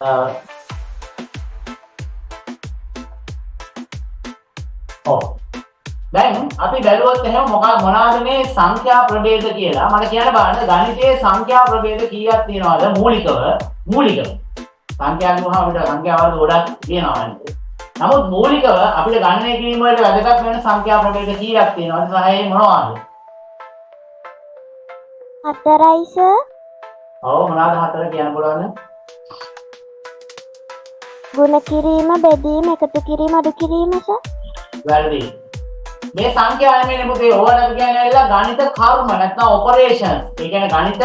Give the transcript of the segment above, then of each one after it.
ඔව්. දැන් අපි බැලුවොත් එහෙම මොනවාද මේ සංඛ්‍යා ප්‍රභේද කියලා. මට කියන්න බලන්න ගණිතයේ සංඛ්‍යා ප්‍රභේද කීයක් තියෙනවද මූලිකව? සංඛ්‍යා ගුණා අපිට සංඛ්‍යාවල් ගොඩක් තියෙනවා නේද? නමුත් මූලිකව අපිට ගණනය කිරීම වලට වැදගත් වෙන සංඛ්‍යා ප්‍රභේද කීයක් තියෙනවද? සහ ඒ මොනවාද? 4යි සර්. ඔව් මොනවාද 4 කියන්න පුළුවන්ද? ගුණ කිරීම, බෙදීම, එකතු කිරීම, අඩු කිරීම සර්. වැරදි. මේ සංඛ්‍යා නෙමෙයි පුතේ ඕවට අපි කියන්නේ ඇවිල්ලා ගණිත කර්ම නැත්නම් ඔපරේෂන්ස්. ඒ කියන්නේ ගණිත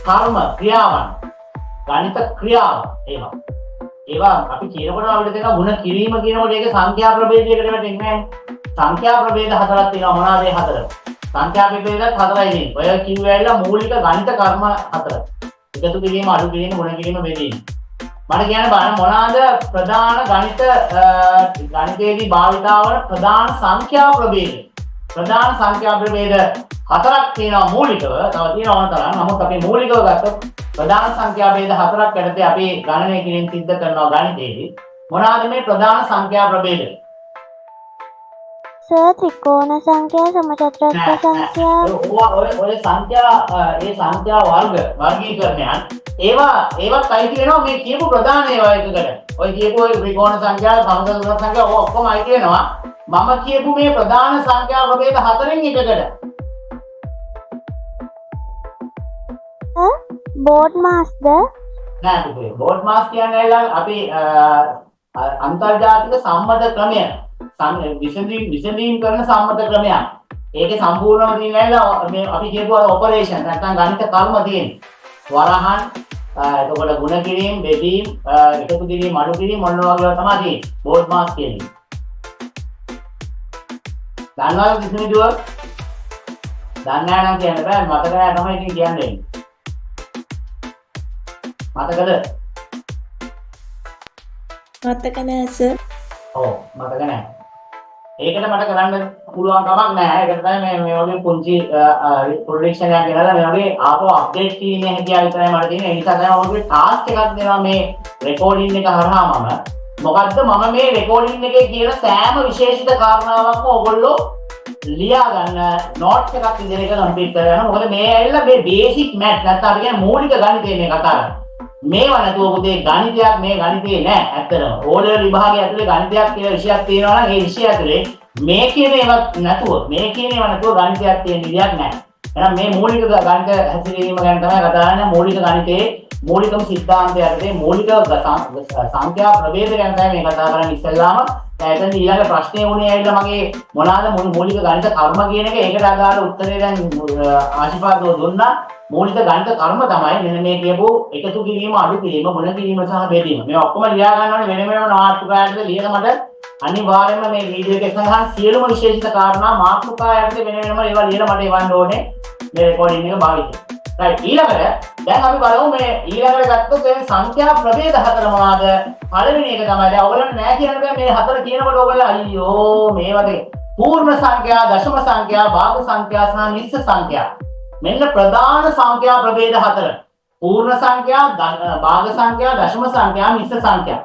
කර්ම ක්‍රියාවන්. ගණිත ක්‍රියාව ඒවා. ඒවා අපි කියනකොට අපිට තේරෙනවා ගුණ කිරීම කියනකොට ඒක සංඛ්‍යා ප්‍රභේදයකට වැටෙන්නේ නැහැ. සංඛ්‍යා ප්‍රභේද හතරක් තියෙනවා මොනවාද ඒ හතර? සංඛ්‍යා ප්‍රභේදත් හතරයි තියෙන්නේ. ඔය කිව්වේ ඇවිල්ලා මූලික ගණිත කර්ම හතර. එකතු කිරීම, අඩු කිරීම, ගුණ කිරීම, බෙදීම. මට කියන්න බලන්න මොනවාද ප්‍රධාන ගණිතයේදී භාවිතා වන ප්‍රධාන සංඛ්‍යා ප්‍රභේද? ප්‍රධාන සංඛ්‍යා ප්‍රභේද හතරක් තියෙනවා මූලිකව. තව තියෙනවා තරම්. නමුත් අපි මූලිකව ගත්තොත් ප්‍රධාන සංඛ්‍යා භේද හතරක් යටතේ අපි ගණනය කිරීම සිද්ධ කරනවා ගණිතයේදී. මොනවාද මේ ප්‍රධාන සංඛ්‍යා ප්‍රභේද? සර් ත්‍රිකෝණ සංඛ්‍යා, සමචතුරස්‍ර සංඛ්‍යා. ඔය සංඛ්‍යා වර්ගීකරණයන් ඒවත් අයිති වෙනවා මේ කියපු ප්‍රධාන ඒවා එකකට. ඔය කියපු ඔය ත්‍රිකෝණ සංඛ්‍යා, සමචතුරස්‍ර සංඛ්‍යා ඔක්කොම අයිති වෙනවා. මම කියපු මේ ප්‍රධාන සංඛ්‍යා ප්‍රභේද හතරෙන් එකකට. බෝඩ් මාස්ද? නෑ පුතේ. බෝඩ් මාස් කියන්නේ අපි අන්තර්ජාතික සම්මත ක්‍රමය. විසඳීම් කරන සම්මත ක්‍රමයක්. ඒකේ සම්පූර්ණම තියෙනවා මේ අපි කියපු ඔපරේෂන් නැත්නම් ගණිත කර්ම තියෙන්නේ. වරහන් එතකොට ගුණ කිරීම, බෙදීම්, එකතු කිරීම, අඩු කිරීම මොන වගේ තමයි තියෙන්නේ. බෝඩ් මාස් කියන්නේ. දන්නවද කිසිමදුව? දන්නේ නැහැ නම් කියන්න බෑ. මතක නැහැ තමයි ඉතින් කියන්නේ. මතකද? මතක නෑ සර්. ඔව් මතක නැහැ. ඒකට මට කරන්න පුළුවන් කමක් නැහැ. ඒකට තමයි මේ වගේ පුංචි ප්‍රොඩක්ෂන් එකක් ගෙනලා මේ වගේ ආපහු අප්ඩේට් කිරීමේ හැකියාව විතරයි මට තියෙන්නේ. ඒ නිසා තමයි ඔයගොල්ලෝ ටාස්ක් එකක් දෙනවා මේ රෙකෝඩින් එක හරහා මම. මොකද්ද මම මේ රෙකෝඩින් එකේ කියන සෑම විශේෂිත කාරණාවක්ම ඔයගොල්ලෝ ලියා ගන්න නෝට්ස් එකක් විදිහට කම්ප්ලීට් කරගන්න. මොකද මේ ඇවිල්ලා මේ බේසික් මැත් නැත්නම් අපි කියන්නේ මූලික ගණිතය මේ කතා කරන්නේ. මේවා නැතුව පුතේ ගණිතයක් මේ ගණිතේ නෑ ඇත්තටම. ඕලෙවල් විභාගය ඇතුලේ ගණිතයක් කියලා විෂයක් තියෙනවා නම් ඒ විෂය ඇතුලේ මේ කියන ඒවා නැතුව ගණිතයක් තියෙන විදියක් නෑ. එහෙනම් මේ මූලික ගණිත හැසිරීම ගැන තමයි කතා කරන්නේ. මූලික ගණිතයේ මූලිකම සිද්ධාන්තය යටතේ මූලික සංඛ්‍යා ප්‍රභේද ගැන තමයි මේ කතා කරන්නේ ඉස්සෙල්ලාම. දැන් එතන ඊළඟ ප්‍රශ්නේ උනේ ඇවිල්ලා මගේ මොනවාද මූලික ගණිත කර්ම කියන එක. ඒකට අදාළ උත්තරේ දැන් ආශිර්වාදව දුන්නා. මූලික ගණිත කර්ම තමයි මෙන්න මේ කියපු එකතු කිරීම, අඩු කිරීම, ගුණ කිරීම සහ බෙදීම. මේ ඔක්කොම ලියා ගන්න ඕනේ වෙන වෙනම මාතෘකාවකට ලියලා මට අනිවාර්යයෙන්ම මේ වීඩියෝ එකේ සඳහන් සියලුම විශේෂිත කාරණා මාතෘකාවකට වෙන වෙනම ඒවා ලියලා මට එවන්න ඕනේ මේ රෙකෝඩින් එක භාවිතය. right ඊළඟට දැන් අපි බලමු මේ ඊළඟට ගත්තොත් මේ සංඛ්‍යා ප්‍රභේද හතර මොනවාද? පළවෙනි එක තමයි දැන් ඔයගොල්ලන්ට නෑ කියන්න බෑ මේ හතර කියනකොට ඔයගොල්ලෝ අයියෝ මේ වගේ පූර්ණ සංඛ්‍යා, දශම සංඛ්‍යා, භාග සංඛ්‍යා සහ මිශ්‍ර සංඛ්‍යා. මෙන්න ප්‍රධාන සංඛ්‍යා ප්‍රභේද හතර. පූර්ණ සංඛ්‍යා, භාග සංඛ්‍යා, දශම සංඛ්‍යා, මිශ්‍ර සංඛ්‍යා.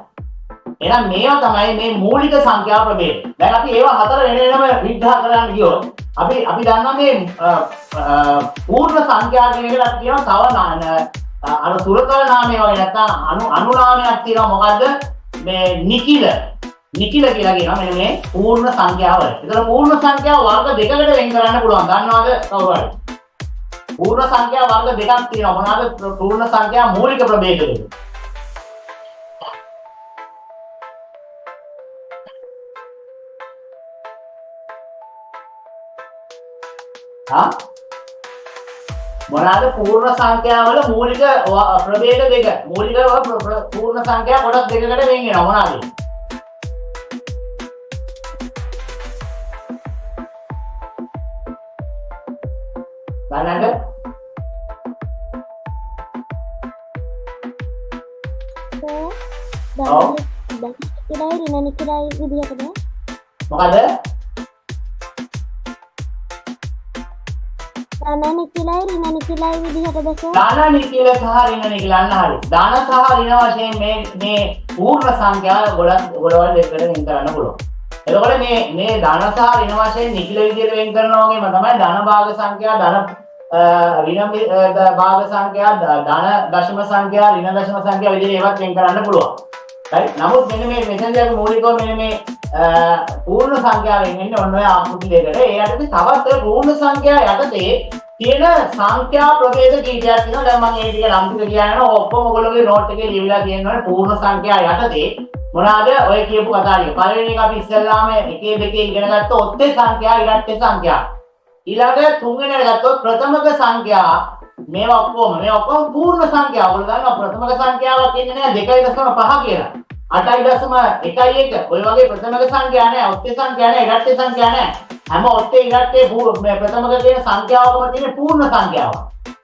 එහෙනම් මේවා තමයි මේ මූලික සංඛ්‍යා ප්‍රභේද. දැන් අපි ඒවා හතර වෙන වෙනම විග්‍රහ කරන්න ගියොත් අපි දන්නවා මේ පූර්ණ සංඛ්‍යා කියන එකට අපි කියනවා තව අර සුරකල නාමය වගේ නැත්නම් අනු නාමයක් තියෙනවා. මොකද්ද? මේ නිකිල කියලා කියනවා මෙන්න මේ පූර්ණ සංඛ්‍යාවල. ඒතර පූර්ණ සංඛ්‍යාව වර්ග දෙකකට වෙන් කරන්න පුළුවන්. දන්නවද කවුරු හරි? පූර්ණ සංඛ්‍යා වර්ග දෙකක් තියෙනවා. මොනවාද පූර්ණ සංඛ්‍යා මූලික ප්‍රභේද දෙක? මොනවාද පූර්ණ සංඛ්‍යාවල මූලික ප්‍රභේද දෙක? මූලික පූර්ණ සංඛ්‍යා කොටස් දෙකකට වෙන් වෙනවා. මොනවාද? බලන්න. මොකද? ධන නිකිලයි ඍණ නිකිලයි විදිහටද සර්? ධන නිකිල සහ ඍණ නිකිල අන්න හරි. ධන සහ ඍණ වශයෙන් මේ පූර්ණ සංඛ්‍යා ගොඩවල් දෙකකට වෙන් කරන්න පුළුවන්. එතකොට මේ ධන සහ ඍණ වශයෙන් නිකිල විදිහට වෙන් කරනවා වගේම තමයි ධන භාග සංඛ්‍යා ඍණ භාග සංඛ්‍යා ධන දශම සංඛ්‍යා ඍණ දශම සංඛ්‍යා විදිහට ඒවත් වෙන් කරන්න පුළුවන්. right? නමුත් මෙන්න මේ මෙතනදී අපි මූලිකව මෙන්න මේ පූර්ණ සංඛ්‍යාවෙන් එන්නේ ඔන්න ඔය ආකෘති දෙකට. ඒ යටතේ තවත් පූර්ණ සංඛ්‍යා යටතේ තියෙන සංඛ්‍යා ප්‍රභේද කීපයක් තියෙනවා. දැන් මම මේ ටික නම් ටික කියනවා. ඔක්කොම ඔයගොල්ලෝගේ නෝට් එකේ ලියවිලා තියෙනවනේ පූර්ණ සංඛ්‍යා යටතේ මොනවාද ඔය කියපු කතා ටික. පළවෙනි එක අපි ඉස්සෙල්ලාම 1 2 ඉගෙන ගත්ත ඔත්තේ සංඛ්‍යා ඉරට්ටේ සංඛ්‍යා. ඊළඟ තුන්වෙනි එක ගත්තොත් ප්‍රථමක සංඛ්‍යා මේවා ඔක්කොම පූර්ණ සංඛ්‍යා. ඔයගොල්ලෝ දන්නවා ප්‍රථමක සංඛ්‍යාවක් කියන්නේ නෑ 2.5 කියලා. 8.11 ඔය වගේ ප්‍රථමක සංඛ්‍යා නෑ, ඔත්තේ සංඛ්‍යා නෑ, ඉරට්ටේ සංඛ්‍යා නෑ. හැම ඔත්තේ ඉරට්ටේ මේ ප්‍රථමක කියන සංඛ්‍යාවකම තියෙන පූර්ණ සංඛ්‍යාව.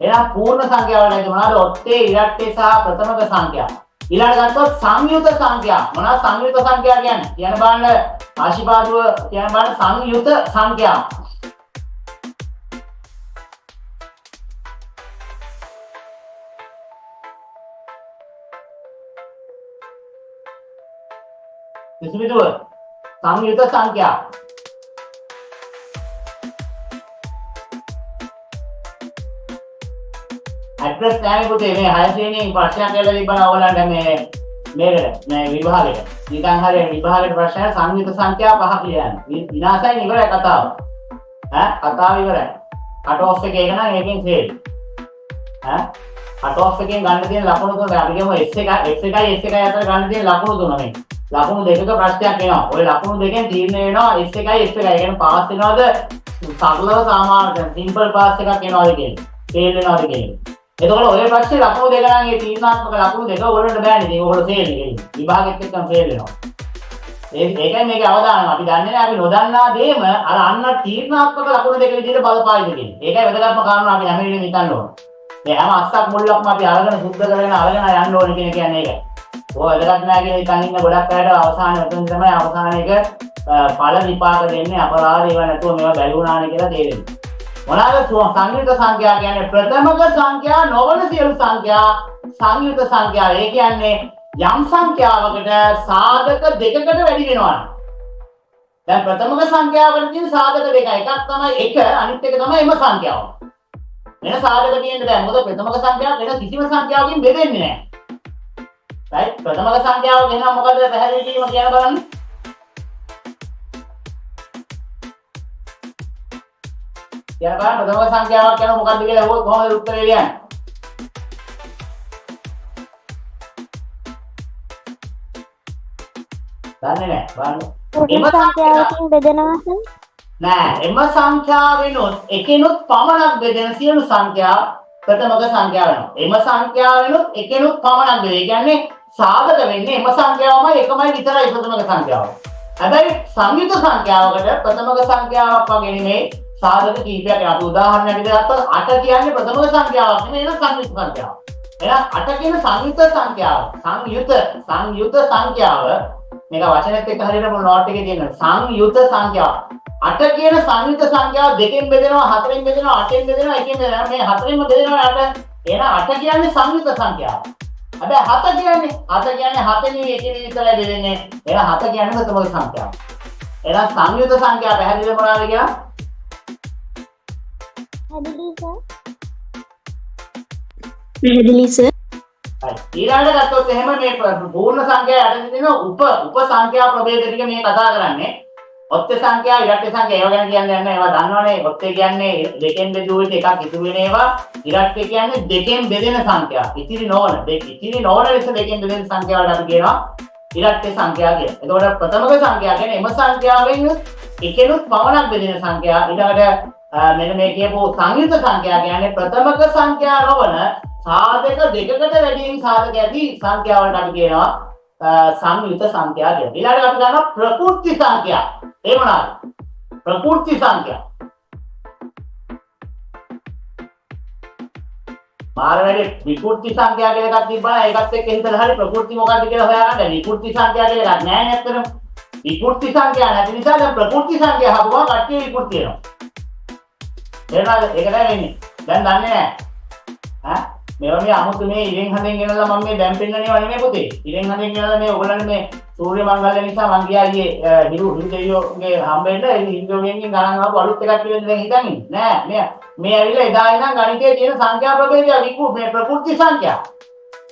එහෙනම් පූර්ණ සංඛ්‍යාව වලදී මොනවාද? ඔත්තේ ඉරට්ටේ සහ ප්‍රථමක සංඛ්‍යා. ඊළඟට ගත්තොත් සංයුත සංඛ්‍යා. මොනවාද සංයුත සංඛ්‍යා කියන්නේ? කියන බලන්න ආශිපාදුව කියන බලන්න සංයුත සංඛ්‍යා. විසුවිදුව සංයුත සංඛ්‍යා. ඇඩ්‍රස් නැහැ පුතේ මේ 6 ශ්‍රේණියේ ප්‍රශ්නයක් කියලා තිබ්බනා ඕගොල්ලන්ට මේ විභාගෙට. නිකන් හරිය විභාගෙට ප්‍රශ්නය සංයුත සංඛ්‍යා 5 කියන්නේ. විනාශයෙන් ඉවරයි කතාව. කතාව ඉවරයි. කට් ඔෆ් එක එක නම් ඒකෙන් ෆේල්. කට් ඔෆ් එකෙන් ගන්න තියෙන ලකුණු තුන අපි කියමු S1යි අතර ගන්න තියෙන ලකුණු තුන මේ. ලකුණු දෙකක ප්‍රශ්නයක් එනවා. ওই ලකුණු දෙකෙන් තීරණය වෙනවා S1යි S1යි. ඒ කියන්නේ පාස් වෙනවද? සරලව සාමාන්‍ය සිම්පල් පාස් එකක් එනවද කියන්නේ. ෆේල් වෙනවද කියන්නේ. එතකොට ඔය ප්‍රශ්නේ ලකුණු දෙක නම් ඒ තීරණාත්මක ලකුණු දෙක ඔයගොල්ලන්ට බෑනේ. ඉතින් ඔයගොල්ලෝ ෆේල් එකේ. විභාගෙත් එක්කම ෆේල් වෙනවා. ඒකයි මේකේ අවදානම. අපි දන්නේ නැහැ අපි නොදන්නා දේම අර අන්න තීරණාත්මක ලකුණු දෙක විදිහට බලපායිද කියන්නේ. ඒකයි වැදගත්ම කාරණා අපි හැම වෙලේම හිතන්න ඕන. මේ හැම අස්සක් මුල්ලක්ම අපි අරගෙන සුද්ධ කරගෙන අරගෙන යන්න ඕනේ කියන කියන්නේ ඒකයි. ඔය වැදගත් නැහැ කියන ඉතින් ඉන්න ගොඩක් අයට අවසානයේ උතුම් තමයි අවසාන එක ඵල විපාක දෙන්නේ අපරාධ ඒව නැතුව මේවා බැලුණානේ කියලා තේරෙන්නේ. මොනවාද සංයුත සංඛ්‍යා කියන්නේ? ප්‍රථමක සංඛ්‍යා නොවන සියලු සංඛ්‍යා සංයුත සංඛ්‍යා. ඒ කියන්නේ යම් සංඛ්‍යාවකට සාධක දෙකකට වැඩි වෙනවා. දැන් ප්‍රථමක සංඛ්‍යාවකට තියෙන සාධක දෙක. එකක් තමයි 1 අනිත් එක තමයි එම සංඛ්‍යාව. වෙන සාධක තියෙන්නේ දැන් මොකද ප්‍රථමක සංඛ්‍යාව වෙන කිසිම සංඛ්‍යාවකින් බෙදෙන්නේ නැහැ. right ප්‍රථමක සංඛ්‍යාව වෙන මොකද පැහැදිලි කිරීම කියන බලන්න. කියන බලන්න ප්‍රථමක සංඛ්‍යාවක් කියන මොකක්ද කියලා අහුවොත් කොහොමද උත්තරේ ලියන්නේ? දන්නේ නැහැ බලන්න. එම සංඛ්‍යාවකින් බෙදෙනවා සර්? නෑ එම සංඛ්‍යාවෙනොත් එකෙනුත් පමණක් බෙදෙන සියලු සංඛ්‍යා ප්‍රථමක සංඛ්‍යාව වෙනවා. එම සංඛ්‍යාවෙනොත් එකෙනුත් පමණක් බෙදෙන. ඒ කියන්නේ සාධක වෙන්නේ එම සංඛ්‍යාවමයි එකමයි විතරයි ප්‍රථමක සංඛ්‍යාව. හැබැයි සංයුත සංඛ්‍යාවකට ප්‍රථමක සංඛ්‍යාවක් වගේ නෙමෙයි සාධක කීපයක්. අපි උදාහරණයක් විදිහට ගත්තොත් 8 කියන්නේ ප්‍රථමක සංඛ්‍යාවක් නෙමෙයි ඒක සංයුත සංඛ්‍යාවක්. එහෙනම් 8 කියන සංයුත සංඛ්‍යාව සංයුත සංඛ්‍යාව මේක වචනෙත් එක්ක හරියට මොන නෝට් එකේ තියෙනවා. සංයුත සංඛ්‍යාව 8 කියන සංයුත සංඛ්‍යාව දෙකෙන් බෙදෙනවා, හතරෙන් බෙදෙනවා, අටෙන් බෙදෙනවා, එකෙන් බෙදෙනවා. මේ හතරෙන්ම බෙදෙනවා 8. එහෙනම් 8 කියන්නේ සංයුත සංඛ්‍යාව. හැබැයි 7 කියන්නේ හතෙනි එකෙනි විතරයි බෙදෙන්නේ. එහෙනම් 7 කියන්නේ ප්‍රථමක සංඛ්‍යාව. එහෙනම් සංයුත සංඛ්‍යාව පැහැදිලිද මොනවාද කියලා? පැහැදිලි සර්. ඊළඟට ගත්තොත් එහෙම මේ පූර්ණ සංඛ්‍යා යටතේ තියෙන උප සංඛ්‍යා ප්‍රභේද ටික මේ කතා කරන්නේ. ඔත්තේ සංඛ්‍යා, ඉරට්ටේ සංඛ්‍යා ඒවා ගැන කියන්නේ නැහැ. ඒවා දන්නවනේ. ඔත්තේ කියන්නේ දෙකෙන් බෙදුවෙත් එකක් ඉතුරු වෙන ඒවා. ඉරට්ටේ කියන්නේ දෙකෙන් බෙදෙන සංඛ්‍යා. ඉතිරි නොවන ලෙස දෙකෙන් බෙදෙන සංඛ්‍යාවට අපි කියනවා ඉරට්ටේ සංඛ්‍යා කියලා. එතකොට ප්‍රථමක සංඛ්‍යා කියන්නේ එම සංඛ්‍යාවෙන් එකෙනුත් පමණක් බෙදෙන සංඛ්‍යා. ඊළඟට මෙන්න මේ කියපු සංයුත සංඛ්‍යා කියන්නේ ප්‍රථමක සංඛ්‍යා නොවන සාධක දෙකකට වැඩියෙන් සාධක ඇති සංඛ්‍යාවලට අපි කියනවා සංයුත සංඛ්‍යා කියලා. ඊළඟට අපි ගන්නවා ප්‍රකෘති සංඛ්‍යා. ඒ මොනවාද? ප්‍රකෘති සංඛ්‍යා. මාරවැඩේ විකෘති සංඛ්‍යා කියලා එකක් තිබ්බා. ඒකත් එක්ක හිතලා හරි ප්‍රකෘති මොකක්ද කියලා හොයාගන්න. විකෘති සංඛ්‍යා කියලා එකක් නැහැ නේ අත්‍තරම. විකෘති සංඛ්‍යා නැති නිසා දැන් ප්‍රකෘති සංඛ්‍යා හපුවා කට්ටිය විකෘති වෙනවා. තේරුණාද? ඒක තමයි වෙන්නේ. දැන් දන්නේ නැහැ. ඈ මේවා මේ 아무තු මේ ඉරෙන් හදෙන් ගෙනලා මම මේ දැන් පෙන්නන්නේ නෙමෙයි පුතේ. ඉරෙන් හදෙන් ගෙනලා මේ ඔයගොල්ලන් මේ සූර්ය මංගල්‍ය නිසා මං ගියා ඊයේ හිරු දෙවියෝගේ හම්බෙන්න හිරුගෙන් ගණන් ආපු අලුත් එකක් කියලා දැන් හිතන්නේ නෑ. මේ ඇවිල්ලා එදා ඉඳන් ගණිතයේ තියෙන සංඛ්‍යා ප්‍රභේදය විකු මේ ප්‍රකෘති සංඛ්‍යා.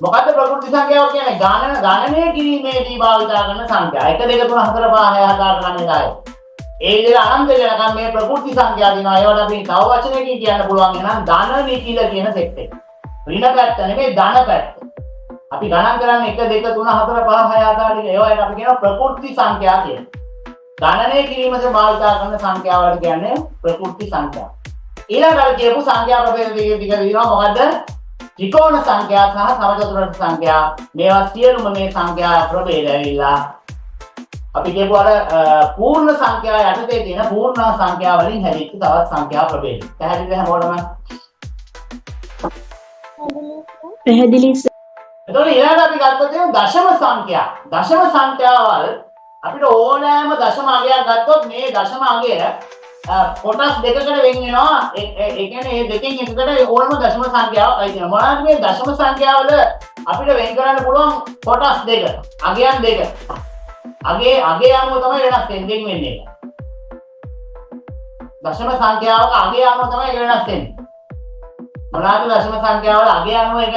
මොකද්ද ප්‍රකෘති සංඛ්‍යාව කියන්නේ? ගණනය කිරීමේදී භාවිත කරන සංඛ්‍යා. 1 2 3 4 5 6 7 8 9 10. ඒ විදිහට අනන්ත වෙනකම් මේ ප්‍රකෘති සංඛ්‍යා දිනවා. ඒවට අපි තව වචනයකින් කියන්න පුළුවන් එහෙනම් ධන නිකිල කියන සෙට් එක. ඍණ පැත්ත නෙමෙයි ධන පැත්ත. අපි ගණන් කරන්නේ 1 2 3 4 5 6 7 8 ඒවාට අපි කියනවා ප්‍රකෘති සංඛ්‍යා කියලා. ගණනය කිරීමට භාවිත කරන සංඛ්‍යාවලට කියන්නේ ප්‍රකෘති සංඛ්‍යා. ඊළඟට කියපු සංඛ්‍යා ප්‍රභේද දෙක දිනවා මොකද්ද? ත්‍රිකෝණ සංඛ්‍යා සහ සමචතුරාර්ථ සංඛ්‍යා. මේවා සියලුම මේ සංඛ්‍යා ප්‍රභේද ඇවිල්ලා අපි කියපු අර පූර්ණ සංඛ්‍යා යටතේ තියෙන පූර්ණ සංඛ්‍යා වලින් හැදිච්ච තවත් සංඛ්‍යා ප්‍රභේද. පැහැදිලිද හැමෝටම? පැහැදිලි සර්. එතකොට ඊළඟට අපි ගත්තොත් දශම සංඛ්‍යා. දශම සංඛ්‍යාවල් අපිට ඕනෑම දශම අගයක් ගත්තොත් මේ දශම අගය කොටස් දෙකකට වෙන් වෙනවා. ඒ කියන්නේ මේ දෙකෙන් එකකට ඕනම දශම සංඛ්‍යාවක් අයිති වෙනවා. මොනවද මේ දශම සංඛ්‍යාවල අපිට වෙන් කරන්න පුළුවන් කොටස් දෙක. අගයන් දෙක. අගේ අනුව තමයි වෙනස් වෙන්නේ. දශම සංඛ්‍යාවක අගේ අනුව තමයි ඒක වෙනස් වෙන්නේ. මොනවාද දශම සංඛ්‍යාවල අගේ අනුව එක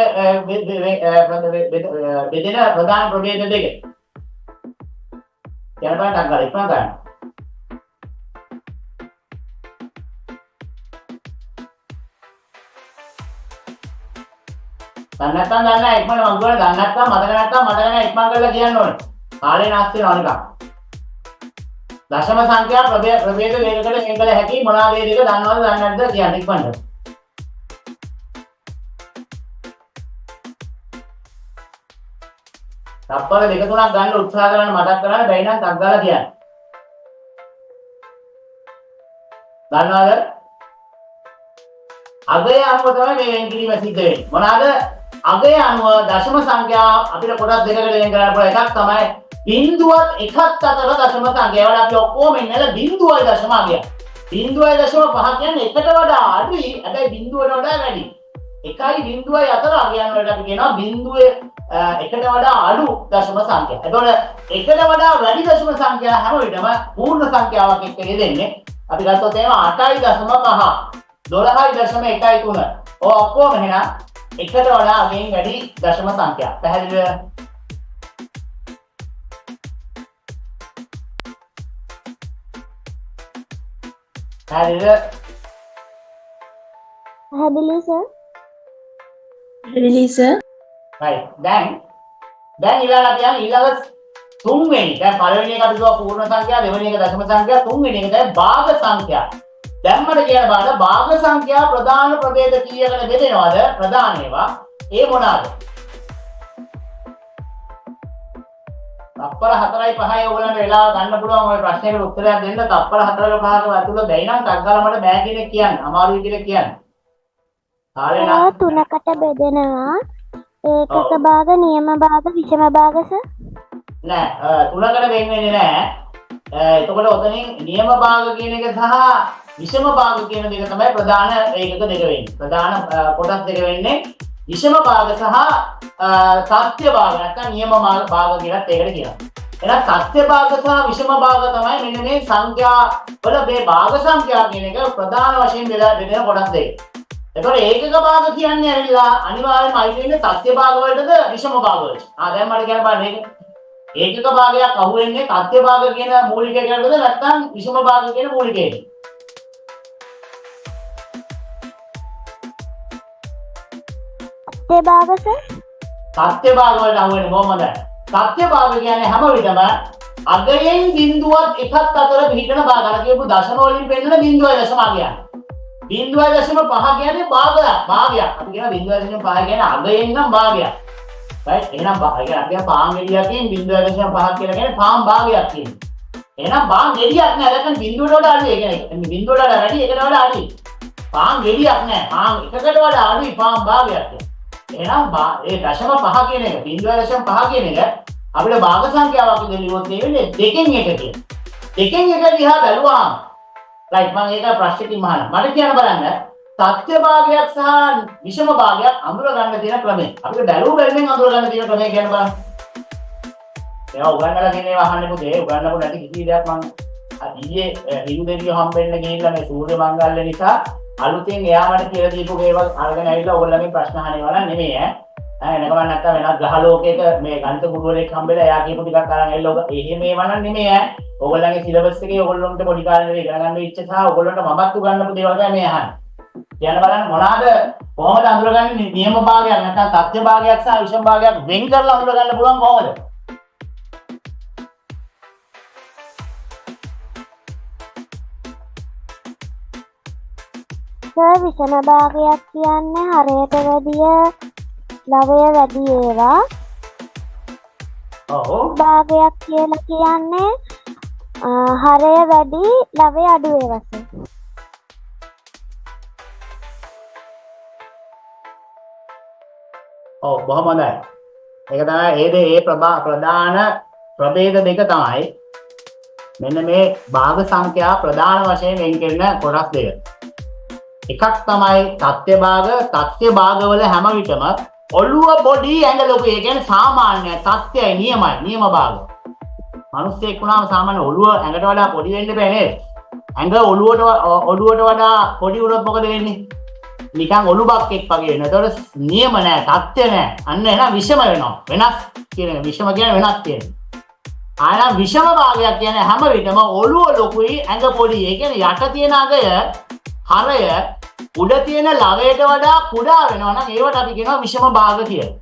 බෙදෙන ප්‍රධාන ප්‍රභේද දෙක. යන බලන්න අග්ගල ඉක්මන ගන්න. දැන් නැත්තම් ගන්න ඉක්මන මම ගොඩ ගන්න නැත්තම් මතක නැහැ ඉක්මන කරලා කියන්න ඕනේ. කාලේ නාස්ති වෙනවා නිකන්. දශම සංඛ්‍යා ප්‍රභේද දෙකකට වෙන් කළ හැකි මොනවාද මේ දෙක දන්නවද දන්නේ නැද්ද කියන්න ඉක්මනට. තප්පර දෙක තුනක් ගන්න උත්සාහ කරන්න මතක් කරන්න බැරි නම් ටක් ගාලා කියන්න. දන්නවද? අගය අනුව තමයි මේ වෙන් කිරීම සිද්ධ වෙන්නේ. මොනවාද? අගය අනුව දශම සංඛ්‍යා අපිට කොටස් දෙකකට වෙන් කරන්න පුළුවන්. එකක් තමයි බිංදුවත් එකත් අතර දශම සංඛ්‍යා. ඒවට අපි ඔක්කොම ඉන්නලා බිංදුවයි දශම අගය. බිංදුවයි දශම පහ කියන්නේ එකට වඩා අඩුයි. හැබැයි බිංදුවට වඩා වැඩි. 1.0 අතර අගයන් වලට අපි කියනවා බිංදුවේ එකට වඩා අඩු දශම සංඛ්‍යා. එතකොට එකට වඩා වැඩි දශම සංඛ්‍යා හැම විටම පූර්ණ සංඛ්‍යාවක් එක්ක යෙදෙන්නේ. අපි ගත්තොත් එහෙම 8.5 12.13 ඔය ඔක්කොම එහෙනම් එකට වඩා අගෙන් වැඩි දශම සංඛ්‍යා. පැහැදිලිද? පැහැදිලිද? පැහැදිලි සර්. පැහැදිලි සර්. right දැන් ඊළඟ අපි යන්නේ ඊළඟ තුන්වෙනි. දැන් පළවෙනි එක අපි දුවා පූර්ණ සංඛ්‍යා, දෙවෙනි එක දශම සංඛ්‍යා, තුන්වෙනි එක තමයි භාග සංඛ්‍යා. දැන් මට කියන්න බලන්න භාග සංඛ්‍යා ප්‍රධාන ප්‍රභේද කීයකට බෙදෙනවද? ප්‍රධාන ඒවා ඒ මොනවාද? තප්පර 4යි 5යි ඔයගොල්ලන්ට වෙලාව ගන්න පුළුවන් ওই ප්‍රශ්නෙකට උත්තරයක් දෙන්න. තප්පර 4ක 5ක ඇතුළත බැයි නම් ටක් ගාලා මට බෑ කියන එක කියන්න. අමාරුයි කියලා කියන්න. කාලේ නම් තුනකට බෙදෙනවා. ඒකක භාග, නියම භාග, විෂම භාග සර්. නෑ තුනකට වෙන් වෙන්නේ නෑ. එතකොට ඔතනින් නියම භාග කියන එක සහ විෂම භාග කියන දෙක තමයි ප්‍රධාන ඒකක දෙක වෙන්නේ. ප්‍රධාන කොටස් දෙක වෙන්නේ විෂම භාග සහ සත්‍ය භාග නැත්නම් නියම භාග කියලා ඒකට කියනවා. එහෙනම් සත්‍ය භාග සහ විෂම භාග තමයි මෙන්න මේ සංඛ්‍යා වල මේ භාග සංඛ්‍යා කියන එක ප්‍රධාන වශයෙන් බෙදෙන කොටස් දෙක. එතකොට ඒකක භාග කියන්නේ ඇවිල්ලා අනිවාර්යයෙන්ම අයිති වෙන්නේ සත්‍ය භාග වලටද විෂම භාග වලට. දැන් මට කියන්න බලන්න මේක ඒකක භාගයක් අහුවෙන්නේ සත්‍ය භාග කියන මූලිකයකටද නැත්නම් විෂම භාග කියන මූලිකයකට? සත්‍ය භාග සර්. සත්‍ය භාග වලට අහුවෙන්නේ කොහොමද? සත්‍ය භාග කියන්නේ හැම විටම අගයෙන් බිංදුවත් එකත් අතර පිහිටන භාග. අර කියපු දශම වලින් පෙන්නන 0.5 කියන්නේ. 0.5 කියන්නේ භාගයක්. අපි කියන 0.5 කියන්නේ අගයෙන් නම් භාගයක්. right එහෙනම් අපි පාන් ගෙඩියකින් 0.5 කියලා කියන්නේ පාන් භාගයක් කියන්නේ. එහෙනම් පාන් ගෙඩියක් නෑ. නැත්නම් බිංදුවට වඩා අඩුයි. ඒ කියන්නේ බිංදුවට වඩා වැඩි ඒකට වඩා අඩුයි. පාන් ගෙඩියක් නෑ. පාන් එකකට වඩා අඩුයි පාන් භාගයක් කියන්නේ. එහෙනම් ඒ දශම 5 කියන එක 0.5 කියන එක අපිට භාග සංඛ්‍යාවක් දෙලිවොත් නෙවෙයි දෙකෙන් එක කියන. දෙකෙන් එක දිහා බැලුවාම රයිට් මම ඒක ප්‍රශ්නෙකින් අහනවා. මට කියන්න බලන්න සත්‍ය භාගයක් සහ විෂම භාගයක් අඳුර ගන්න තියෙන ක්‍රමය. අපිට බැලුව බැලමින් අඳුර ගන්න තියෙන ක්‍රමය කියන්න බලන්න. ඒවා උගන්වලා තියෙන ඒවා අහන්න පුතේ. උගන්වපු නැති කිසි දෙයක් මම ඊයේ හිරු දෙවියෝ හම්බෙන්න ගිහිල්ලා මේ සූර්ය මංගල්‍ය නිසා අලුතෙන් එයාමට කියලා දීපු ඒවා අරගෙන ඇවිල්ලා ඔයගොල්ලන්ගෙන් ප්‍රශ්න අහන ඒවා නෙමෙයි ඈ. එනකම නැත්තම් වෙනත් ග්‍රහ ලෝකයක මේ ගණිත ගුරුවරයෙක් හම්බෙලා එයා කියපු ටිකක් අරන් ඇවිල්ලා ඔක එහෙම ඒවා නෙමෙයි ඈ. ඔයගොල්ලන්ගේ සිලබස් එකේ ඔයගොල්ලන්ට පොඩි කාලේ ඉගෙන ගන්න වෙච්ච සහ ඔයගොල්ලන්ට මමත් උගන්වපු දේවල් තමයි මේ අහන්නේ. කියන්න බලන්න මොනවාද කොහොමද අඳුරගන්නේ නියම භාගයක් නැත්නම් තත්ත්ව භාගයක් සහ විෂම භාගයක් වෙන් කරලා අඳුර ගන්න පුළුවන් කොහොමද? විෂම භාගයක් කියන්නේ හරයට වැඩිය ලවය වැඩි ඒවා. ඔව්. භාගයක් කියලා කියන්නේ හරය වැඩි ලවය අඩු ඒවා. ඔව් බොහොම හොඳයි. ඒක තමයි ඒ ප්‍රධාන ප්‍රභේද දෙක තමයි මෙන්න මේ භාග සංඛ්‍යා ප්‍රධාන වශයෙන් වෙන් කරන කොටස් දෙක. එකක් තමයි තත්ත්ව භාගවල හැම විටම ඔළුව පොඩි ඇඟ ලොකු. ඒ කියන්නේ සාමාන්‍ය තත්ත්වයයි නියමයි නියම භාග. මිනිස්සෙක් වුණාම සාමාන්‍ය ඔළුව ඇඟට වඩා පොඩි වෙන්න බෑ නේද? ඇඟ ඔළුවට වඩා පොඩි වුණොත් මොකද වෙන්නේ? නිකන් ඔළුබක් එක් වගේ වෙනවා. ඒතකොට නියම නෑ, තත්ත්ව නෑ. අන්න එහෙනම් විෂම වෙනවා. වෙනස් කියන්නේ විෂම කියන්නේ වෙනස් කියන්නේ. ආයෙත් විෂම භාගයක් කියන්නේ හැම විටම ඔළුව ලොකුයි ඇඟ පොඩි. ඒ කියන්නේ යට තියෙන අගය හරය උඩ තියෙන ලවයට වඩා කුඩා වෙනවා නම් ඒවට අපි කියනවා විෂම භාග කියලා.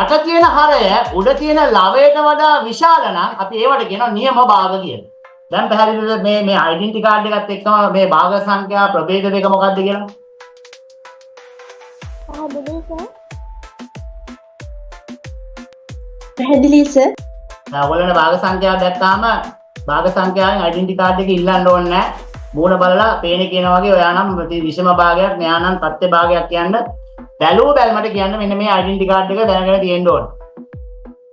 යට තියෙන හරය උඩ තියෙන ලවයට වඩා විශාල නම් අපි ඒවට කියනවා නියම භාග කියලා. දැන් පැහැදිලිද මේ ඩෙන්ටිටි කාඩ් එකත් එක්කම මේ භාග සංඛ්‍යා ප්‍රභේද දෙක මොකක්ද කියලා? පැහැදිලි සර්. දැන් ඔයගොල්ලෝ භාග සංඛ්‍යාව දැක්කාම භාග සංඛ්‍යාවෙන් ඩෙන්ටිටි කාඩ් එක ඉල්ලන්න ඕනේ නැහැ. මූණ බලලා පේන්නේ කියනවා වගේ ඔයා නම් විෂම භාගයක් මෙයා නම් තත්ත්ව භාගයක් කියන්න බැලුව බැලමට කියන්න මෙන්න මේ ඩෙන්ටිටි කාඩ් එක දැනගෙන තියෙන්න ඕනේ.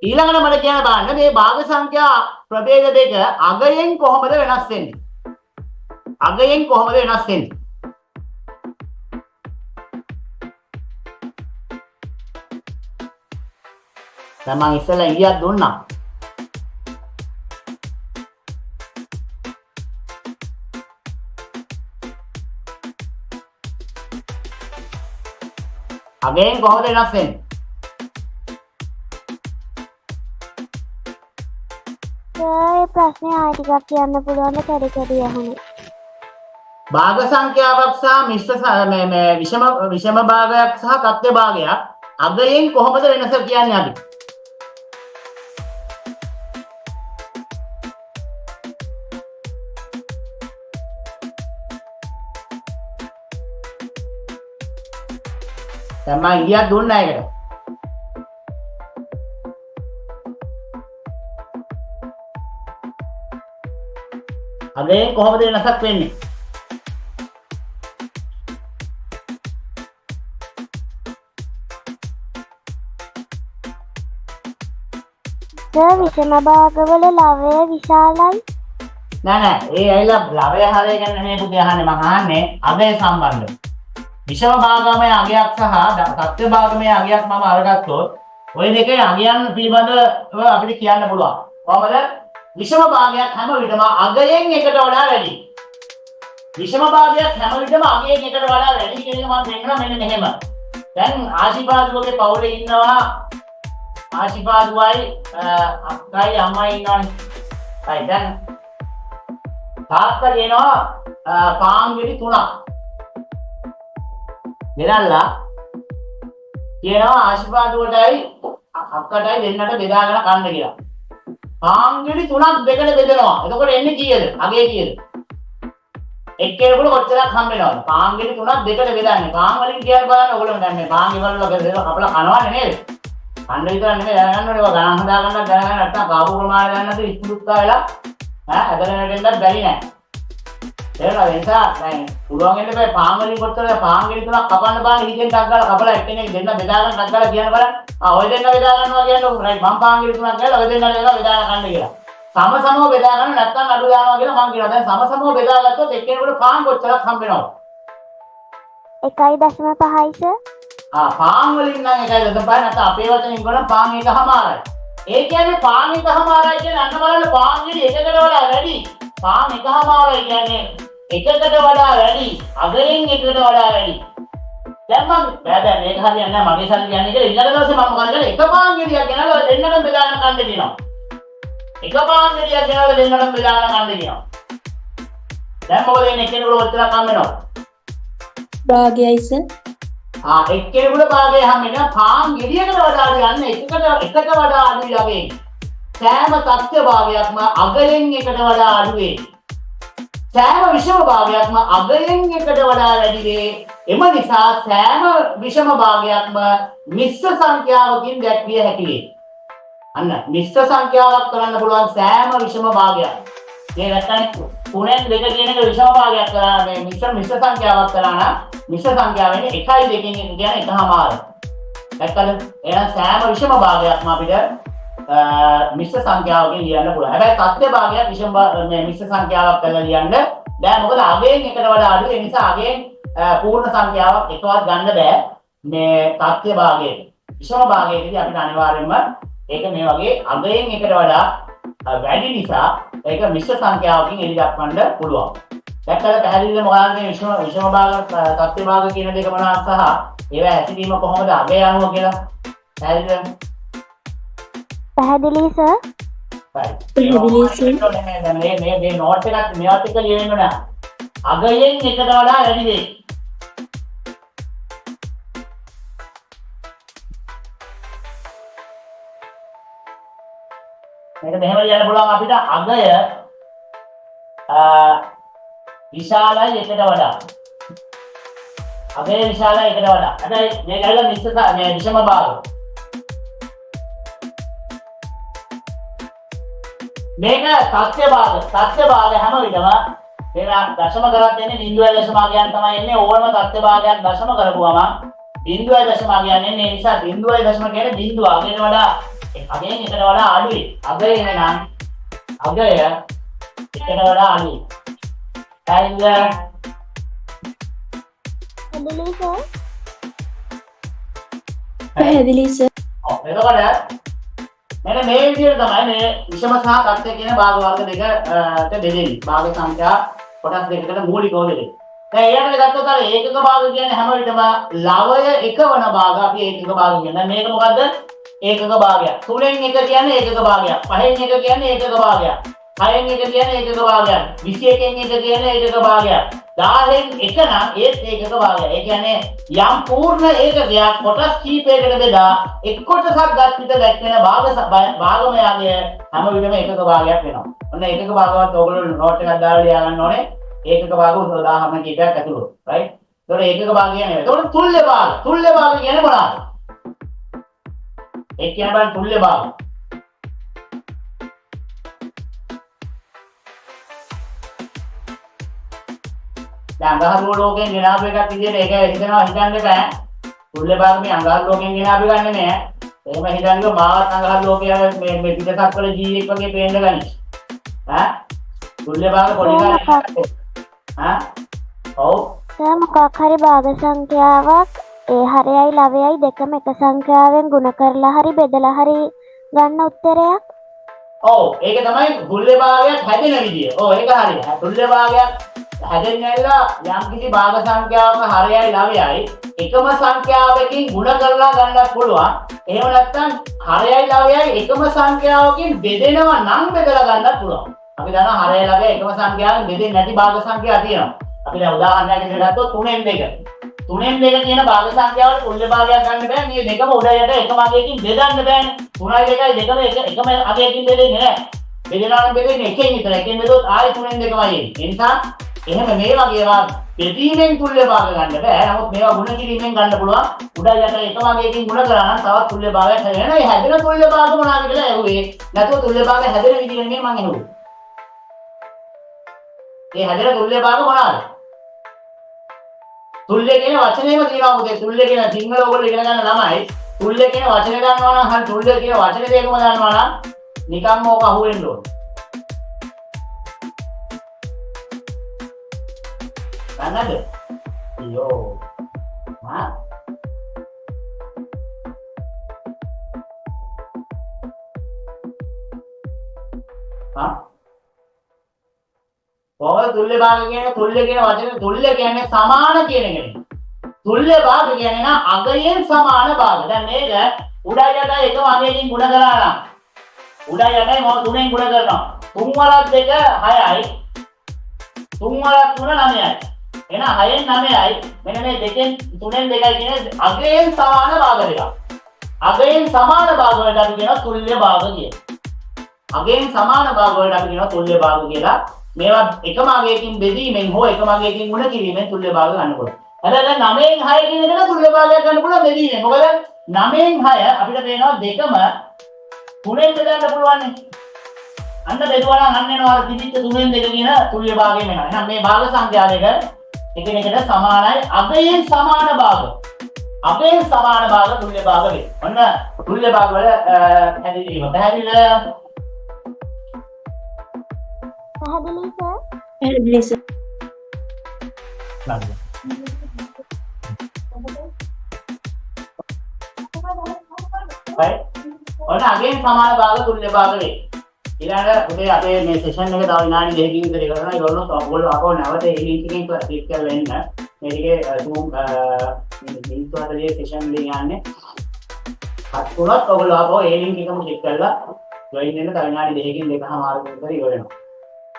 ඊළඟට මට කියන්න බලන්න මේ භාග සංඛ්‍යා ප්‍රභේද දෙක අගයෙන් කොහොමද වෙනස් වෙන්නේ? අගයෙන් කොහොමද වෙනස් වෙන්නේ? දැන් මම ඉස්සෙල්ලා ඉංගියක් දුන්නා. අගයෙන් කොහොමද වෙනස් වෙන්නේ? ඒ ප්‍රශ්නේ ආයෙ ටිකක් කියන්න පුළුවන්ද කැඩි කැඩි අහන්නේ. භාග සංඛ්‍යාවක් සහ විෂම භාගයක් සහ තත්ත්ව භාගයක් අගයෙන් කොහොමද වෙනස කියන්නේ අපි? දැන් මම ඉංගියක් දුන්නා ඒකට. අගයෙන් කොහොමද වෙනසක් වෙන්නේ? විෂම භාගවල ලවය විශාලයි. නෑ ඒ ඇයිලා ලවය හරය ගැන නෙමෙයි පුතේ අහන්නේ මම අහන්නේ අගය සම්බන්ධව. විෂම භාගමය අගයක් සහ තත්ත්ව භාගමය අගයක් මම අරගත්තොත් ওই දෙකේ අගයන් පිළිබඳව අපිට කියන්න පුළුවන්. කොහොමද? විෂම භාගයක් හැම විටම අගයෙන් එකට වඩා වැඩි. විෂම භාගයක් හැම විටම අගයෙන් එකට වඩා වැඩි කියන එක මම පෙන්නනවා මෙන්න මෙහෙම. දැන් ආශිර්වාදගේ පවුලේ ඉන්නවා ආශිර්වාදවයි අක්කයි අම්මයි ඉන්නවනේ. හරි දැන් තාත්තා කියනවා පාන්ගිරි 3ක්. ගෙනල්ලා කියනවා ආශිර්වාදවටයි අක්කටයි දෙන්නට බෙදාගෙන කන්න කියලා. පාන්ගිරි 3ක් දෙකට බෙදනවා. එතකොට එන්නේ කීයද? අගේ කීයද? එක්කෙනෙකුට කොච්චරක් හම්බ වෙනවද? පාන්ගිරි 3ක් දෙකට බෙදන්නේ. පාන් වලින් කියලා බලන්න ඕගොල්ලෝ දැන් මේ පාන් ගෙවල් වල කපලා කනවන්නේ නේද? කන්න විතර නෙමෙයි දැනගන්න ඕනේ. ඒවා ගණන් හදාගන්නත් දැනගන්න නැත්නම් කාපු ප්‍රමාණය දැනගන්න ඉස්මුත්තා වෙලා ඇදගෙන දෙන්නත් බැරි නෑ. ඒක නිසා දැන් පුළුවන් වෙන්න බෑ පාන් වලින් කොච්චර පාන්ගිරි 3ක් කපන්න බාන හිතෙන් ටක් ගාලා කපලා එක්කෙනෙක් දෙන්න බෙදාගෙන ටක් ගාලා කියන්න බලන්න. ඔය දෙන්න බෙදා ගන්නවා කියන්නේ රයිට් මම පාන්ගිරි 3ක් ගාලා ඔය දෙන්න බෙදාගෙන කන්න කියලා. සමසමව බෙදා ගන්න නැත්නම් අඩු දානවා කියලා මම කියනවා. දැන් සමසමව බෙදාගත්තොත් එක්කෙනෙකුට පාන් කොච්චරක් හම්බ වෙනවද? 1.5යි සර්. පාන් වලින් නම් 1.5 නැත්නම් අපේ වචනින් කියනවා පාන් එකමාරයි. ඒ කියන්නේ පාන් එකමාරයි කියන්නේ අන්න බලන්න පාන් ගෙඩි එකකට වඩා වැඩි. පාන් එකමාරයි කියන්නේ එකකට වඩා වැඩි. අගයෙන් එකකට වඩා වැඩි. දැන් මම බෑ මේක හරියන්නේ නැහැ මගේ සල්ලි කියන්නේ කියලා ඊළඟ දවසේ මම මොකද කරන්නේ එක පාන් ගෙඩියක් ගෙනල්ලා දෙන්නටම බෙදාගෙන කන්න දෙනවා. එක පාන් ගෙඩියක් ගෙනල්ලා දෙන්නටම බෙදාගෙන කන්න දෙනවා. දැන් මොකද වෙන්නේ එක්කෙනෙකුට ඔච්චර කම් වෙනවද? භාගයයි සර්. එක්කෙනෙකුට භාගය හැමෙන පාන් ගෙඩියකට වඩා යන්නේ එකට වඩා අඩුයි යගේ. සෑම තත්ත්ව භාගයක්ම අගයෙන් එකට වඩා අඩුවේ. සෑම විෂම භාගයක්ම අගයෙන් එකට වඩා වැඩි වේ. එම නිසා සෑම විෂම භාගයක්ම මිශ්‍ර සංඛ්‍යාවකින් දැක්විය හැකි වේ. අන්න මිශ්‍ර සංඛ්‍යාවක් කරන්න පුළුවන් සෑම විෂම භාගයක්. මේ නැත්නම් 3න් 2 කියන එක විෂම භාගයක් කරා මේ මිශ්‍ර සංඛ්‍යාවක් කරා නම් මිශ්‍ර සංඛ්‍යාව වෙන්නේ 1යි 2කින් එක කියන්නේ එකමාරයි. දැක්කද? එහෙනම් සෑම විෂම භාගයක්ම අපිට මිශ්‍ර සංඛ්‍යාවකින් ලියන්න පුළුවන්. හැබැයි තත්ත්ව භාගයක් විෂම මේ මිශ්‍ර සංඛ්‍යාවක් කරලා ලියන්න බෑ. මොකද අගයෙන් එකට වඩා අඩුයි. ඒ නිසා අගයෙන් පූර්ණ සංඛ්‍යාවක් එකවත් ගන්න බෑ. මේ තත්ත්ව භාගයේ විෂම භාගයේදී අපිට අනිවාර්යයෙන්ම ඒක මේ වගේ අගයෙන් එකට වඩා වැඩි නිසා ඒක මිශ්‍ර සංඛ්‍යාවකින් එලි දක්වන්න පුළුවන්. දැක්කද පැහැදිලිද මොකක්ද මේ විෂම භාග තත්ත්ව භාග කියන දෙක මොනවාද සහ ඒවා හැසිරීම කොහොමද අගය අනුව කියලා පැහැදිලිද? පැහැදිලි සර්. පැහැදිලි සර්. මේ නෝට් එකත් මේවත් එක ලියන්න ඕන. අගයෙන් එකට වඩා වැඩි වේ. මේක මෙහෙම ලියන්න පුළුවන් අපිට අගය විශාලයි එකට වඩා. අගය විශාලයි එකට වඩා. හැබැයි මේක ඇවිල්ලා මිශ්‍ර මේ විෂම භාග. මේක තත්ත්ව භාග හැම විටම මේක දශම කරත් එන්නේ 0.5 තමයි එන්නේ. ඕනම තත්ත්ව භාගයක් දශම කරපුවම 0.5 එන්නේ. ඒ නිසා 0.5 කියන්නේ බිංදුව අගයට වඩා අගයෙන් එකට වඩා අඩුයි. අගය එනනම් අගය එකට වඩා අඩුයි. පැහැදිලි සර්. පැහැදිලි සර්. එතකොට මෙන්න මේ විදිහට තමයි මේ විෂම සහ තත්ත්ව කියන භාග වර්ග දෙකට බෙදෙන්නේ. භාග සංඛ්‍යා කොටස් දෙකකට මූලිකව බෙදෙන්නේ. දැන් ඊළඟට ගත්තොත් අර ඒකක භාග කියන්නේ හැම විටම ලවය එකවන භාග අපි ඒකක භාග කියනවා. මේක මොකද්ද? ඒකක භාගයක්. 3න් 1 කියන්නේ ඒකක භාගයක්. 5න් 1 කියන්නේ ඒකක භාගයක්. 6න් 1 කියන්නේ ඒකක භාගයක්. 21න් 1 කියන්නේ ඒකක භාගයක්. 10න් 1 නම් ඒත් ඒකක භාගයක්. ඒ කියන්නේ යම් පූර්ණ ඒකකයක් කොටස් කීපයකට බෙදා එක් කොටසක් ගත් විට දැක්වෙන භාගමයගේ හැම විටම ඒකක භාගයක් වෙනවා. ඔන්න ඒකක භාගවත් ඔයගොල්ලෝ නෝට් එකක් දාලා ලියා ගන්න ඕනේ. ඒකක භාග උදාහරණ කීපයක් ඇතුළු. රයිට්? ඒතකොට ඒකක භාග කියන්නේ. ඒතකොට තුල්්‍ය භාග. තුල්්‍ය භාග කියන්නේ මොනවාද? ඒ කියන බලන්න තුල්්‍ය භාග. දැන් අඟහරු ලෝකයෙන් ගෙනාවු එකක් විදිහට ඒක හිතනවා හිතන්න බෑ. තුල්්‍ය භාග මේ අඟහරු ලෝකයෙන් ගෙනාවු ගන්නේ නෑ. එහෙම හිතන්නේ මාවත් අඟහරු ලෝකයේ මේ පිටසක් වල ජීවියෙක් වගේ පේන්න ගනි. ඈ තුල්්‍ය භාග පොඩි කාලේ ඈ ඔව් සර් මොකක් හරි භාග සංඛ්‍යාවක් ඒ හරයයි ලවයයි දෙකම එක සංඛ්‍යාවෙන් ගුණ කරලා හරි බෙදලා හරි ගන්න උත්තරයක්. ඔව් ඒක තමයි තුල්්‍ය භාගයක් හැදෙන විදිය. ඔව් ඒක හරියි. තුල්්‍ය භාගයක් හැදෙන්නේ නැල්ලා යම් කිසි භාග සංඛ්‍යාවක හරයයි ලවයයි එකම සංඛ්‍යාවකින් ගුණ කරලා ගන්නත් පුළුවන්. එහෙම නැත්නම් හරයයි ලවයයි එකම සංඛ්‍යාවකින් බෙදෙනවා නම් බෙදලා ගන්නත් පුළුවන්. අපි දන්නවා හරයයි ලවයයි එකම සංඛ්‍යාවෙන් බෙදෙන්නේ නැති භාග සංඛ්‍යා තියෙනවා. අපි දැන් උදාහරණයක් විදිහට ගත්තොත් 3න් 2. 3න් 2 කියන භාග සංඛ්‍යාවල තුල්්‍ය භාගයක් ගන්න බෑ. මේ දෙකම උඩ යට එකම අගයකින් බෙදන්න බෑනේ. 3යි 2යි දෙකම එකම අගයකින් බෙදෙන්නේ නැහැ. බෙදනවා නම් බෙදෙන්නේ එකෙන් විතර. එකෙන් බෙදුවොත් ආයෙ 3න් 2මයි එන්නේ. ඒ නිසා එහෙම මේ වගේ ඒවා බෙදීමෙන් තුල්්‍ය භාග ගන්න බෑ. නමුත් මේවා ගුණ කිරීමෙන් ගන්න පුළුවන්. උඩ යට එකම අගයකින් ගුණ කරා නම් තවත් තුල්්‍ය භාගයක් හැදෙනවා. ඒ හැදෙන තුල්්‍ය භාග මොනවාද කියලා ඇහුවේ. නැතුව තුල්්‍ය භාග හැදෙන විදිහ නෙමෙයි මම ඇහුවේ. ඒ හැදෙන තුල්්‍ය භාග මොනවාද? තුල්්‍ය කියන වචනේම තියෙනවා මොකද? තුල්්‍ය කියන සිංහල ඔයගොල්ලෝ ඉගෙන ගන්න ළමයි තුල්්‍ය කියන වචනේ දන්නවා නම් හරි තුල්්‍ය කියන වචනේ දෙකම දන්නවා නම් නිකම්ම ඕක අහුවෙන්න ඕන. ගන්නද? අයියෝ. හා කොහොමද තුල්්‍ය භාග කියන්නේ? තුල්්‍ය කියන වචනේ තුල්්‍ය කියන්නේ සමාන කියන එකනේ. තුල්්‍ය භාග කියන්නේ නම් අගයෙන් සමාන භාග. දැන් මේක උඩයි යටයි එකම අගයකින් ගුණ කරලා නම් උඩයි යටයි මොන තුනෙන් ගුණ කරනවා. 3 වරක් 2 6යි. 3 වරක් 3 9යි. එහෙනම් 6න් 9යි. මෙන්න මේ දෙකෙන් 3න් 2යි කියන්නේ අගයෙන් සමාන භාග දෙකක්. අගයෙන් සමාන භාග වලට අපි කියනවා තුල්්‍ය භාග කියලා. අගයෙන් සමාන භාග වලට අපි කියනවා තුල්්‍ය භාග කියලා. මේවා එකම අගයකින් බෙදීමෙන් හෝ එකම අගයකින් ගුණ කිරීමෙන් තුල්්‍ය භාග ගන්න පුළුවන්. හැබැයි දැන් 9න් 6 කියන එකට තුල්්‍ය භාගයක් ගන්න පුළුවන් බෙදීමෙන්. මොකද 9න් 6 අපිට පේනවා දෙකම 3ෙන් බෙදන්න පුළුවන් නේ. අන්න බෙදුවා නම් අන්න එනවා අර තිබිච්ච 3ෙන් 2 කියන තුල්්‍ය භාගයෙන් වෙනවා. එහෙනම් මේ භාග සංඛ්‍යා දෙක එකිනෙකට සමානයි. අගයෙන් සමාන භාග. අගයෙන් සමාන භාග තුල්්‍ය භාග වේ. ඔන්න තුල්්‍ය භාග වල හැදිරීම. පැහැදිලිද? පැහැදිලි සර්? පැහැදිලි සර්. ඔන්න අගයෙන් සමාන භාග තුල්්‍ය භාග වේ. ඊළඟ උදේ අපේ මේ සෙෂන් එක තව විනාඩි 2කින් විතර කරනවා. ඒගොල්ලෝ අපෝ නැවත ඒ ලින්ක් එකෙන් ක්ලික් කරලා එන්න. මේකේ Zoom ලින්ක් වලදී සෙෂන් එක යන්නේ. හත් තුනක් ඔයගොල්ලෝ අපෝ ඒ ලින්ක් එකම ක්ලික් කරලා ජොයින් වෙන්න තව විනාඩි 2කින් 2:00 විතර ඉවර වෙනවා.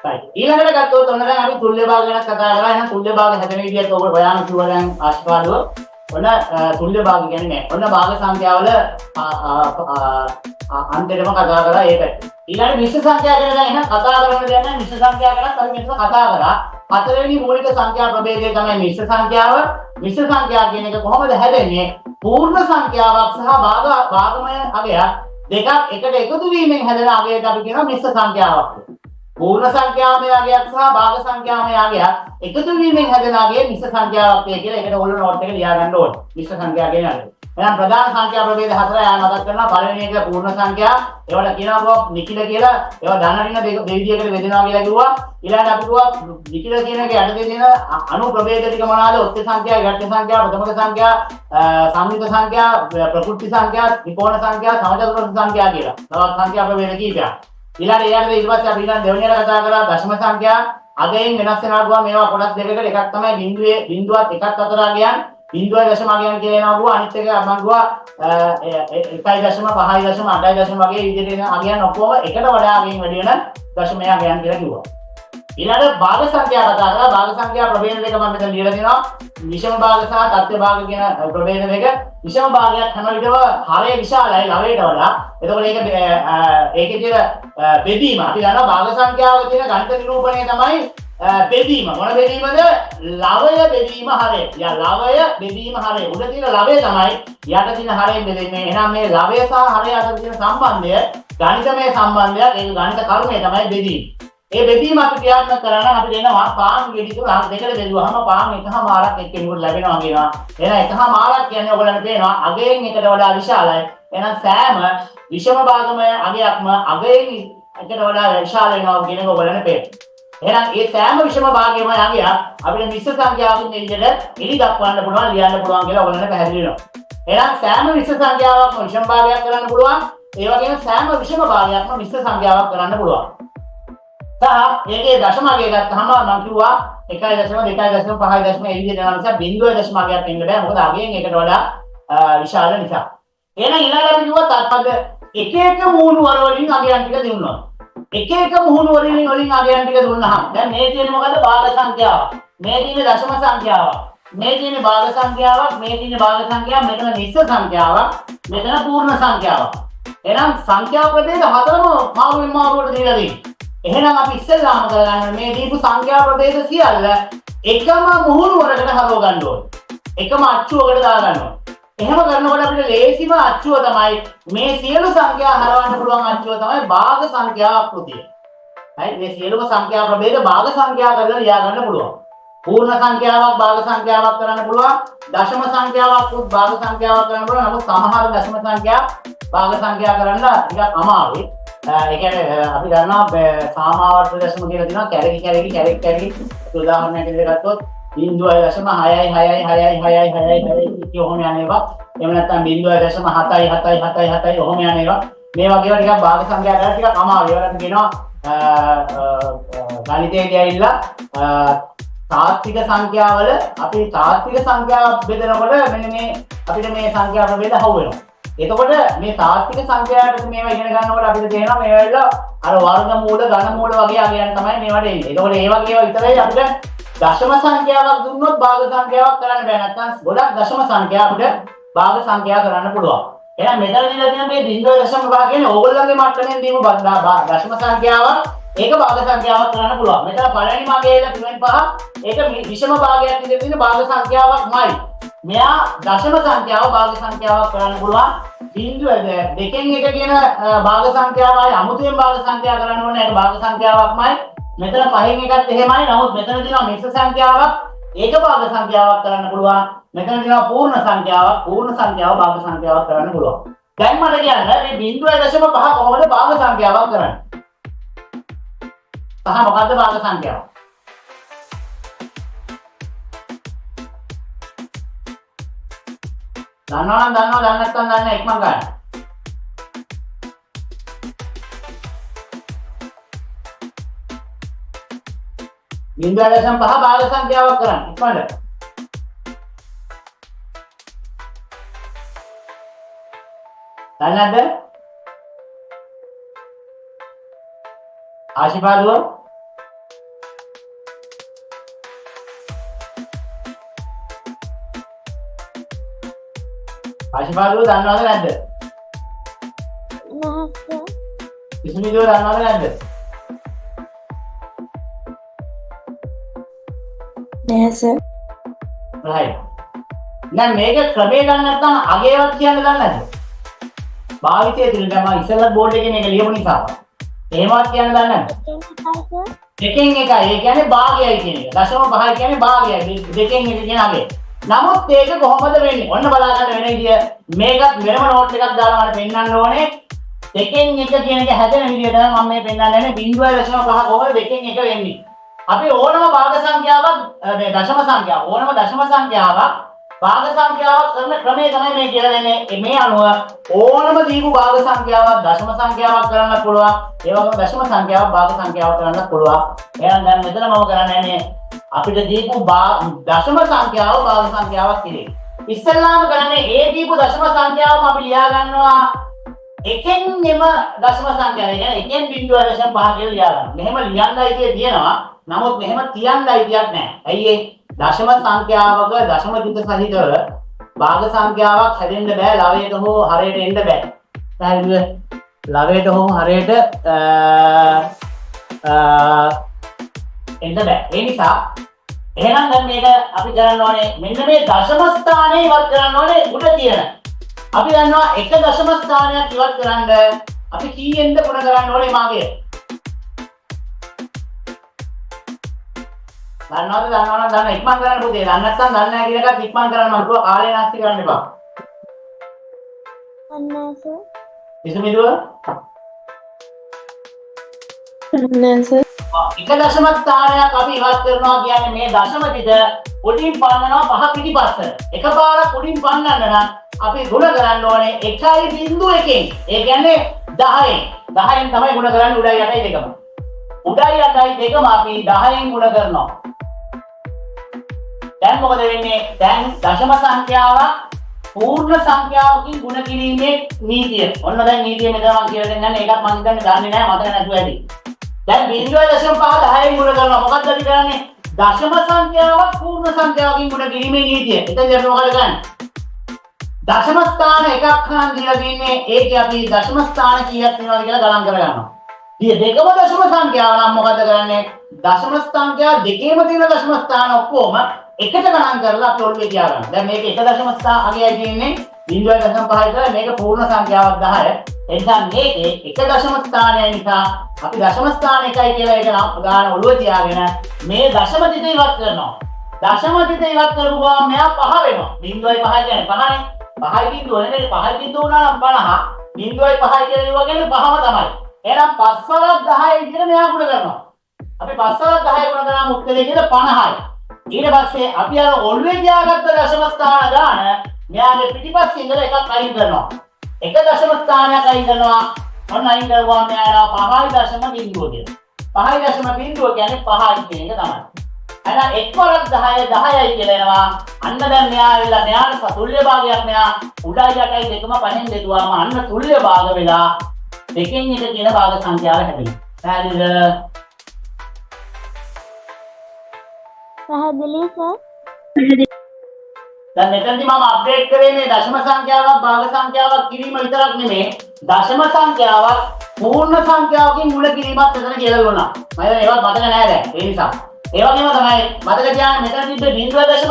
right. ඊළඟට ගත්තොත් ඔන්න දැන් අපි තුල්්‍ය භාග ගැන කතා කරලා එහෙනම් තුල්්‍ය භාග හැදෙන විදිහට ඔයගොල්ලෝ ඔයාම කිව්වා දැන් ආශිර්වාදව. ඔන්න තුල්්‍ය භාග කියන්නේ ඔන්න භාග සංඛ්‍යාවල අන්තිමටම කතා කරලා ඒකට. ඊළඟ මිශ්‍ර සංඛ්‍යා ගැන දැන් එහෙනම් කතා කරන්න දෙයක් නැහැ. මිශ්‍ර සංඛ්‍යා ගැන අපි මෙතන කතා කරා. හතරවෙනි මූලික සංඛ්‍යා ප්‍රභේදය තමයි මිශ්‍ර සංඛ්‍යාව. මිශ්‍ර සංඛ්‍යා කියන එක කොහොමද හැදෙන්නේ? පූර්ණ සංඛ්‍යාවක් සහ භාගමය අගයක් දෙකක් එකට එකතු වීමෙන් හැදෙන අගයට අපි කියනවා මිශ්‍ර සංඛ්‍යාවක්. පූර්ණ සංඛ්‍යාමය අගයක් සහ භාග සංඛ්‍යාමය අගයක් එකතු වීමෙන් හැදෙන අගය මිශ්‍ර සංඛ්‍යාවක් කියලා. ඒකට ඔයගොල්ලෝ නෝට් එක ලියා ගන්න ඕනේ. මිශ්‍ර සංඛ්‍යා කියන එක. එහෙනම් ප්‍රධාන සංඛ්‍යා ප්‍රභේද හතරයි ආය මතක් කරනවා. පළවෙනි එක පූර්ණ සංඛ්‍යා. ඒවට කියනවා නිකිල කියලා. ඒවා ධන ඍණ දෙවිදියකට බෙදෙනවා කියලා කිව්වා. ඊළඟට අපි කිව්වා නිකිල කියන එක යටතේ තියෙන අණු ප්‍රභේද ටික මොනවාද? ඔත්ථ සංඛ්‍යා, ගැට්ඨ සංඛ්‍යා, ප්‍රථමක සංඛ්‍යා, සංයුත සංඛ්‍යා, ප්‍රකෘති සංඛ්‍යා, ත්‍රිකෝණ සංඛ්‍යා, සමචතුරස්‍ර සංඛ්‍යා කියලා. තවත් සංඛ්‍යා ප්‍රභේද කීපයක්. ඊළඟ එයාට ඊට පස්සේ අපි ඊළඟ දෙවෙනියට කතා කරා දශම සංඛ්‍යා. අගයෙන් වෙනස් වෙනවා ගුවා මේවා කොටස් දෙකකට එකක් තමයි බිඳුවත් එකක් අතර අගයන්. බිඳුවයි දශම අගයන් කියලා එනවා ගුවා. අනිත් එක මම ගුවා 1.5.8 වගේ විදිහට එන අගයන් ඔක්කොම එකට වඩා අගයෙන් වැඩි වෙන දශමය අගයන් කියලා කිව්වා. ඊළඟ භාග සංඛ්‍යා කතා කරා. භාග සංඛ්‍යා ප්‍රභේද දෙක මම මෙතන ලියලා තියෙනවා. විෂම භාග සහ තත්ත්ව භාග කියන ප්‍රභේද දෙක. විෂම භාගයක් හැම විටම හරය විශාලයි ලවයට වඩා. එතකොට ඒකේ තියෙන බෙදීම අපි දන්නවා භාග සංඛ්‍යාවක තියෙන ගණිත නිරූපණය තමයි බෙදීම. මොන බෙදීමද? ලවය බෙදීම හරය. ලවය බෙදීම හරය. උඩ තියෙන ලවය තමයි යට තියෙන හරයෙන් බෙදෙන්නේ. එහෙනම් මේ ලවය සහ හරය අතර තියෙන සම්බන්ධය ගණිතමය සම්බන්ධයක්. ඒක ගණිත කර්මය තමයි බෙදීම. ඒ බෙදීම අපි ක්‍රියාත්මක කරා නම් අපි දෙනවා පාන් ගෙඩි තුන දෙකට බෙදුවාම පාන් එකමාරක් එක්කෙනෙකුට ලැබෙනවා කියනවා. එහෙනම් එකමාරක් කියන්නේ ඔයගොල්ලන්ට පේනවා අගයෙන් එකට වඩා විශාලයි. එහෙනම් සෑම විෂම භාගමය අගයක්ම අගයෙන් එකට වඩා විශාල වෙනවා කියන එක ඔයගොල්ලන්ට පේනවා. එහෙනම් මේ සෑම විෂම භාගයම අගයක් අපිට මිශ්‍ර සංඛ්‍යාවකින් මේ විදිහට එලි දක්වන්න පුළුවන් ලියන්න පුළුවන් කියලා ඔයගොල්ලන්ට පැහැදිලි වෙනවා. එහෙනම් සෑම මිශ්‍ර සංඛ්‍යාවක්ම විෂම භාගයක් කරන්න පුළුවන්. ඒ වගේම සෑම විෂම භාගයක්ම මිශ්‍ර සංඛ්‍යාවක් කරන්න පුළුවන්. ඒකේ දශම අගය ගත්තාම මම කිව්වා 1.2.5 මේ විදිහට යන නිසා බිඳුවේ දශම අගයක් එන්න බෑ. මොකද අගයෙන් එකට වඩා විශාල නිසා. එහෙනම් ඊළඟට අපි කිව්වා තත්පද එක එක මූණු වල වලින් අගයන් ටික දුන්නා. එක එක මූණු වලින් අගයන් ටික දුන්නාම දැන් මේ තියෙන්නේ මොකද්ද? භාග සංඛ්‍යාව. මේ තියෙන්නේ දශම සංඛ්‍යාව. මේ තියෙන්නේ භාග සංඛ්‍යාවක්. මේ තියෙන්නේ භාග සංඛ්‍යාව. මෙතන මිශ්‍ර සංඛ්‍යාවක්. මෙතන පූර්ණ සංඛ්‍යාවක්. එහෙනම් සංඛ්‍යා ප්‍රභේද හතරම මාරුවෙන් මාරුවට දීලා තියෙනවා. එහෙනම් අපි ඉස්සෙල්ලාම කරගන්න මේ දීපු සංඛ්‍යා ප්‍රභේද සියල්ල එකම මුහුණු වලකට හරව ගන්න ඕනේ. එකම අච්චුවකට දා ගන්න ඕනේ. එහෙම කරනකොට අපිට ලේසිම අච්චුව තමයි මේ සියලු සංඛ්‍යා හරවන්න පුළුවන් අච්චුව තමයි භාග සංඛ්‍යා ආකෘතිය. හරි මේ සියලුම සංඛ්‍යා ප්‍රභේද භාග සංඛ්‍යා කරලා ලියා ගන්න පුළුවන්. පූර්ණ සංඛ්‍යාවක් භාග සංඛ්‍යාවක් කරන්න පුළුවන්. දශම සංඛ්‍යාවක් උත් භාග සංඛ්‍යාවක් කරන්න පුළුවන්. නමුත් සමහර දශම සංඛ්‍යා භාග සංඛ්‍යා කරන්න ටිකක් අමාරුයි. ඒ කියන්නේ අපි දන්නවා සාමාවර්ත දශම කියලා තියෙනවා කැරකි උදාහරණයක් විදිහට ගත්තොත් 0.66666 ඔහොම යන ඒවා. එහෙම නැත්නම් 0.77777 ඔහොම යන ඒවා. මේ වගේ ඒවා ටිකක් භාග සංඛ්‍යා කරලා ටිකක් අමාරුයි. ඒවලට කියනවා ගණිතයේදී ඇවිල්ලා තාත්වික සංඛ්‍යාවල අපි තාත්වික සංඛ්‍යාව බෙදනකොට මෙන්න මේ අපිට මේ සංඛ්‍යා ප්‍රභේද හවු වෙනවා. එතකොට මේ තාත්වික සංඛ්‍යාවට මේවා ඉගෙන ගන්නකොට අපිට තේරෙනවා මේවා අර වර්ගමූල ඝනමූල වගේ අගයන් තමයි මේවට එන්නේ. එතකොට ඒ වගේ ඒවා විතරයි අපිට දශම සංඛ්‍යාවක් දුන්නොත් භාග සංඛ්‍යාවක් කරන්න බෑ. නැත්නම් ගොඩක් දශම සංඛ්‍යා අපිට භාග සංඛ්‍යා කරන්න පුළුවන්. එහෙනම් මෙතන දීලා තියෙන මේ 0.5 කියන්නේ ඕගොල්ලන්ගේ මට්ටමින් දීපු දශම සංඛ්‍යාවක් ඒක භාග සංඛ්‍යාවක් කරන්න පුළුවන්. මෙතන පළවෙනි මාගේ 0.5 ඒක විෂම භාගයක් විදිහට තියෙන භාග සංඛ්‍යාවක්මයි. මෙයා දශම සංඛ්‍යාව භාග සංඛ්‍යාවක් කරන්න පුළුවන්. දෙකෙන් එක කියන භාග සංඛ්‍යාවයි අමුතුවෙන් භාග සංඛ්‍යා කරන්න ඕනේ ඒක භාග සංඛ්‍යාවක්මයි. මෙතන පහෙන් එකත් එහෙමයි. නමුත් මෙතන තියෙනවා මිශ්‍ර සංඛ්‍යාවක් ඒක භාග සංඛ්‍යාවක් කරන්න පුළුවන්. මෙතන තියෙනවා පූර්ණ සංඛ්‍යාව භාග සංඛ්‍යාවක් කරන්න පුළුවන්. දැන් මට කියන්න මේ 0.5 කොහොමද භාග සංඛ්‍යාවක් කරන්නේ? පහ මොකද්ද භාග සංඛ්‍යාව? දන්නවා නම් දන්නවා, දන්නේ නැත්නම් දන්නේ ඉක්මන් ගන්න. බිංදුවදශම පහ භාග සංඛ්‍යාවක් කරන්න ඉක්මනට. දන්නේ නැද්ද? ආශිර්වාදුව දන්නවද නැද්ද? නැහැ ඉස්මිදුව දන්නවද නැද්ද? නැහැ සර්. right. දැන් මේක ක්‍රමේ ගන්න නැත්නම් අගේවත් කියන්න දන්නේ නැද්ද? භාවිතය තුන දැන් මම ඉස්සෙල්ලා බෝඩ් එකේ මේක ලියපු නිසා. එහෙමවත් කියන්න දන්නේ නැද්ද? දෙකෙන් එකයි. ඒ කියන්නේ භාගයයි කියන එක. 0.5 කියන්නේ භාගයයි. දෙකෙන් එක කියන අගේ. නමුත් ඒක කොහොමද වෙන්නේ? ඔන්න බලා ගන්න වෙන විදිය. මේකත් වෙනම නෝට් එකක් දාලා මට පෙන්නන්න ඕනේ. දෙකෙන් එක කියන එක හැදෙන විදිය තමයි මම මේ පෙන්නන්නේ. 0.5 කොහොමද දෙකෙන් එක වෙන්නේ? අපි ඕනම භාග සංඛ්‍යාවක් මේ දශම සංඛ්‍යාව ඕනම දශම සංඛ්‍යාවක් භාග සංඛ්‍යාවක් කරන ක්‍රමය තමයි මේ කියලා දෙන්නේ. මේ අනුව ඕනම දීපු භාග සංඛ්‍යාවක් දශම සංඛ්‍යාවක් කරන්න පුළුවන්. ඒ වගේම දශම සංඛ්‍යාවක් භාග සංඛ්‍යාවක් කරන්න පුළුවන්. එහෙනම් දැන් මෙතන මම කරන්නේ අපිට දීපු දශම සංඛ්‍යාව භාග සංඛ්‍යාවක් කිරීම. ඉස්සෙල්ලාම කරන්නේ ඒ දීපු දශම සංඛ්‍යාවම අපි ලියා ගන්නවා එකෙන් එම දශම සංඛ්‍යාව. ඒ කියන්නේ එකෙන් 0.5 කියලා ලියා ගන්න. මෙහෙම ලියන්නයි තියෙනවා. නමුත් මෙහෙම තියන්නයි තියක් නැහැ. ඇයි ඒ දශම සංඛ්‍යාවක දශම චිත සහිතව භාග සංඛ්‍යාවක් හැදෙන්න බෑ. ලවයට හෝ හරයට එන්න බෑ. පැහැදිලිද? ලවයට හෝ හරයට එන්න බෑ. ඒ නිසා එහෙනම් දැන් මේක අපි කරන්න ඕනේ මෙන්න මේ දශම ස්ථානයේ ඉවත් කරන්න ඕනේ උඩ තියෙන. අපි දන්නවා එක දශම ස්ථානයක් ඉවත් කරන්න අපි කීයෙන්ද ගුණ කරන්න ඕනේ මාගේ? දන්නවද දන්න ඉක්මන් කරන්න පුතේ. දන්නේ නැත්නම් දන්නේ නැහැ කියන එකත් ඉක්මන් කරන්න මම කිව්වා කාලේ නාස්ති කරන්න එපා. නැහැ සර්. ඉස්මිදුව නැහැ සර්. එක දශම ස්ථානයක් අපි ඉවත් කරනවා කියන්නේ මේ දශම පිට උඩින් පන්නනවා පහ පිටිපස්සට. එකපාරක් උඩින් පන්නන්න නම් අපි ගුණ කරන්න ඕනේ 1.1. ඒ කියන්නේ 10න්. 10න් තමයි ගුණ කරන්නේ උඩයි යටයි දෙකම. උඩයි යටයි දෙකම අපි 10න් ගුණ කරනවා. දැන් මොකද වෙන්නේ? දැන් දශම සංඛ්‍යාවක් පූර්ණ සංඛ්‍යාවකින් ගුණ කිරීමේ නීතිය. ඔන්න දැන් නීතිය මෙතන මම කියලා දෙන්නම්. ඒකත් මම හිතන්නේ දන්නේ නැහැ මතක නැතුව ඇති. දැන් 0.5 10න් ගුණ කරනවා. මොකක්ද අපි කරන්නේ? දශම සංඛ්‍යාවක් පූර්ණ සංඛ්‍යාවකින් ගුණ කිරීමේ නීතිය. එතෙන් අපි මොකද කරන්නේ? දශම ස්ථාන එකක් ගන්න දීලා තින්නේ. ඒකේ අපි දශම ස්ථාන කීයක් වෙනවද කියලා ගණන් කරගන්නවා. දෙකම දශම සංඛ්‍යාව නම් මොකද කරන්නේ? දශම සංඛ්‍යා දෙකේම තියෙන දශම ස්ථාන ඔක්කොම එකට ගණන් කරලා අපි ඔළුවේ තියාගන්න. දැන් මේක එක දශම ස්ථාන අගයයි තියෙන්නේ 0.5 විතර. මේක පූර්ණ සංඛ්‍යාවක් 10. ඒ නිසා මේකේ එක දශම ස්ථානය නිසා අපි දශම ස්ථාන එකයි කියලා ඒක ගාන ඔළුවේ තියාගෙන මේ දශම දිට ඉවත් කරනවා. දශම දිට ඉවත් කරපු ගමන් මෙයා 5 වෙනවා. 0.5 කියන්නේ 5නේ. 5යි බිංදුව නෙමෙයි. 5යි බිංදුව උනා නම් 50. 0.5 කියලා ලියුවා කියන්නේ 5ම තමයි. එහෙනම් 5 වරක් 10 විදිහට මෙයා ගුණ කරනවා. අපි 5 වරක් 10 ගුණ කරාම උත්තරේ කියන 50යි. ඊට පස්සේ අපි අර ඔළුවේ තියාගත්ත දශම ස්ථාන ගාන මෙයාගේ පිටිපස්සේ ඉඳලා එකක් අයින් කරනවා. එක දශම ස්ථානයක් අයින් කරනවා. ඔන්න අයින් කරුවාම මෙයාට 5.0 කියන්නේ 5.0 කියන්නේ 5 කියන එක තමයි. එහෙනම් එක්වරක් 10 10යි කියලා එනවා. අන්න දැන් මෙයා වෙලා මෙයාට තුල්්‍ය භාගයක් මෙයා උඩයි යටයි දෙකම පහෙන් දෙතුවාම අන්න තුල්්‍ය භාග වෙලා දෙකෙන් එක කියන භාග සංඛ්‍යාව හැදෙනවා. පැහැදිලිද? පැහැදිලි සර්. දැන් මෙතනදී මම අප්ඩේට් කරේ මේ දශම සංඛ්‍යාවක් භාග සංඛ්‍යාවක් කිරීම විතරක් නෙමෙයි දශම සංඛ්‍යාවක් පූර්ණ සංඛ්‍යාවකින් මුල කිරීමත් එතන කියලා දුන්නා. මම ඒවත් මතක නැහැ දැන්. ඒ නිසා ඒ වගේම තමයි මතක තියාගන්න මෙතන තිබ්බේ 0.25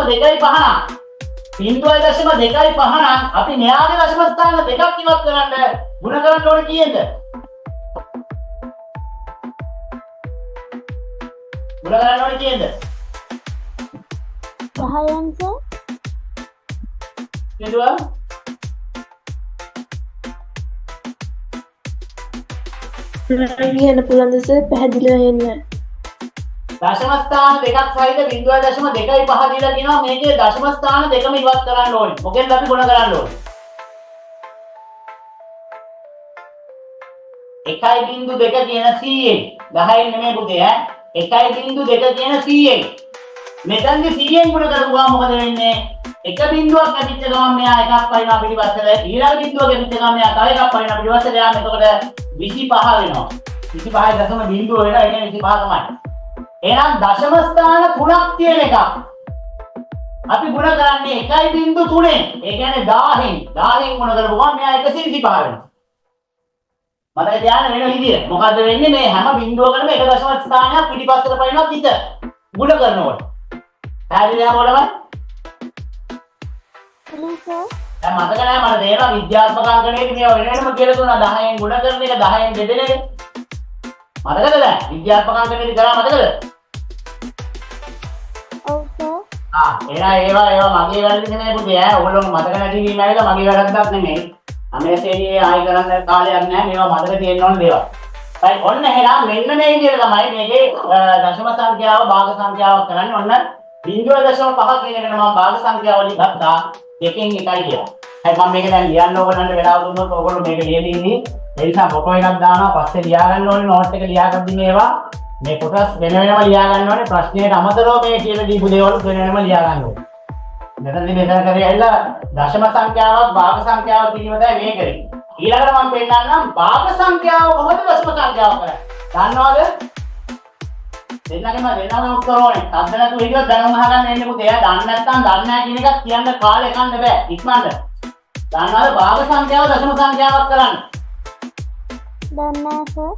නම් අපි න්යාය දශම ස්ථාන දෙකක් ඉවත් කරන්න ගුණ කරන්න ඕනේ කීයද? ගුණ කරන්න ඕනේ කීයද? 10න් සර්. කියදුවා? කියන්න පුළුවන්ද සර්? පැහැදිලිව එන්න. දශම ස්ථාන දෙකක් සහිත 0.25 දීලා කියනවා මේකේ දශම ස්ථාන දෙකම ඉවත් කරන්න ඕනේ. මොකෙන්ද අපි ගුණ කරන්න ඕනේ? 1.2 කියන 100ෙන් 10න් නෙමෙයි පුතේ ඈ 1.2 කියන 100ෙන් මෙතනදී 100ෙන් ගුණ කරුවා මොකද වෙන්නේ? එක බිඳුවක් ඇවිත් ගමන් මෙයා එකක් පයින්නවා පිටිපස්සට ඊළඟ බිඳුවක ඇවිත් ගමන් මෙයා තව එකක් පයින්නවා පිටිපස්සට යාම එතකොට 25 වෙනවා 25.0 වෙනවා ඒ කියන්නේ 25 තමයි. එහෙනම් දශම ස්ථාන 3ක් තියෙන එක අපි ගුණ කරන්නේ 1.3 ඒ කියන්නේ 10න් ගුණ කරපුවම මෙයා 125 වෙනවා. මතක තියාගන්න වෙන විදිය මොකද්ද වෙන්නේ මේ හැම බිඳුවකටම එක දශම ස්ථානයක් පිටිපස්සට පයින්නවා පිට ගුණ කරනකොට. පැහැදිලිද මොකටද? දැන් මතක නැහැ මට තේරෙනවා විද්‍යාත්මක අංකණයේදී මේවා වෙන වෙනම කියලා දුන්නා 10න් ගුණ කරන එක 10න් බෙදෙන එක. මතකද දැන් විද්‍යාත්මක අංකණයේදී කරා මතකද? ඔව් සර්. ඒවා මගේ වැරදි නෙමෙයි පුතේ ඈ. ඔයගොල්ලෝ මතක නැති වීම එක මගේ වැරද්දක් නෙමෙයි. අමේසේදී ආයි කරන්න කාලයක් නැහැ. මේවා මතක තියෙන්න ඕන දේවල්. හරි ඔන්න එහෙනම් මෙන්න මේ විදිහට තමයි මේකේ දශම සංඛ්‍යාව භාග සංඛ්‍යාවක් කරන්නේ. ඔන්න 0.5 කියන එකට මම භාග සංඛ්‍යාව වලින් ගත්තා. දෙකෙන් එකයි කියලා. හරි මම මේක දැන් ලියන්න ඕගොල්ලන්ට වෙලාව දුන්නොත් ඕගොල්ලෝ මේක ලියලා ඉන්නේ. ඒ නිසා ෆොටෝ එකක් දානවා පස්සේ ලියා ගන්න ඕනේ නෝට් එක ලියාගද්දි මේවා මේ කොටස් වෙන වෙනම ලියා ගන්න ඕනේ ප්‍රශ්නයට අමතරව මේ කියලා දීපු දේවල් වෙන වෙනම ලියා ගන්න ඕනේ. මෙතනදී මෙතන කරේ ඇවිල්ලා දශම සංඛ්‍යාවක් භාග සංඛ්‍යාවක් පිළිවෙතයි මේ කරේ. ඊළඟට මම පෙන්නන්නම් භාග සංඛ්‍යාව කොහොමද දශම සංඛ්‍යාව කරන්නේ. දන්නවද? දෙන්නගෙම උත්තර ඕනේ. අද නැතු විදියට දැනුම අහගන්න එන්නේ පුතේ. එයා දන්නේ නැත්නම් දන්නේ නැහැ කියන එකක් කියන්න කාලේ කන්න බෑ. ඉක්මනට. දන්නවද භාග සංඛ්‍යාව දශම සංඛ්‍යාවක් කරන්න? දන්නේ නැහැ සර්.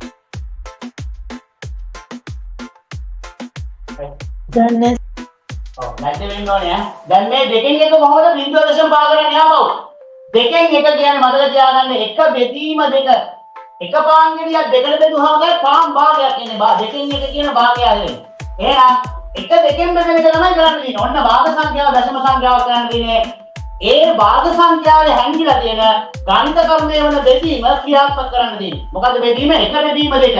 දන්නේ ඔව් නැත්නම් වෙන්න ඕනේ ඈ. දැන් මේ දෙකෙන් එක කොහොමද 0.5 කරන්නේ ආවෝ? දෙකෙන් එක කියන්නේ මතක තියාගන්න එක බෙදීම දෙක. එක පාංගෙඩියක් දෙකට බෙදුවාම ගාන පාන් භාගයක් එන්නේ. දෙකෙන් එක කියන භාගය ආවේ. එහෙනම් එක දෙකෙන් බෙදෙන එක තමයි කරන්න තියෙන්නේ. ඔන්න භාග සංඛ්‍යාව දශම සංඛ්‍යාව කරන්න තියෙන්නේ. ඒ භාග සංඛ්‍යාවේ හැංගිලා තියෙන ගණිත කර්මයේ වන බෙදීම ක්‍රියාත්මක කරන්න තියෙන්නේ. මොකද බෙදීම එක බෙදීම දෙක.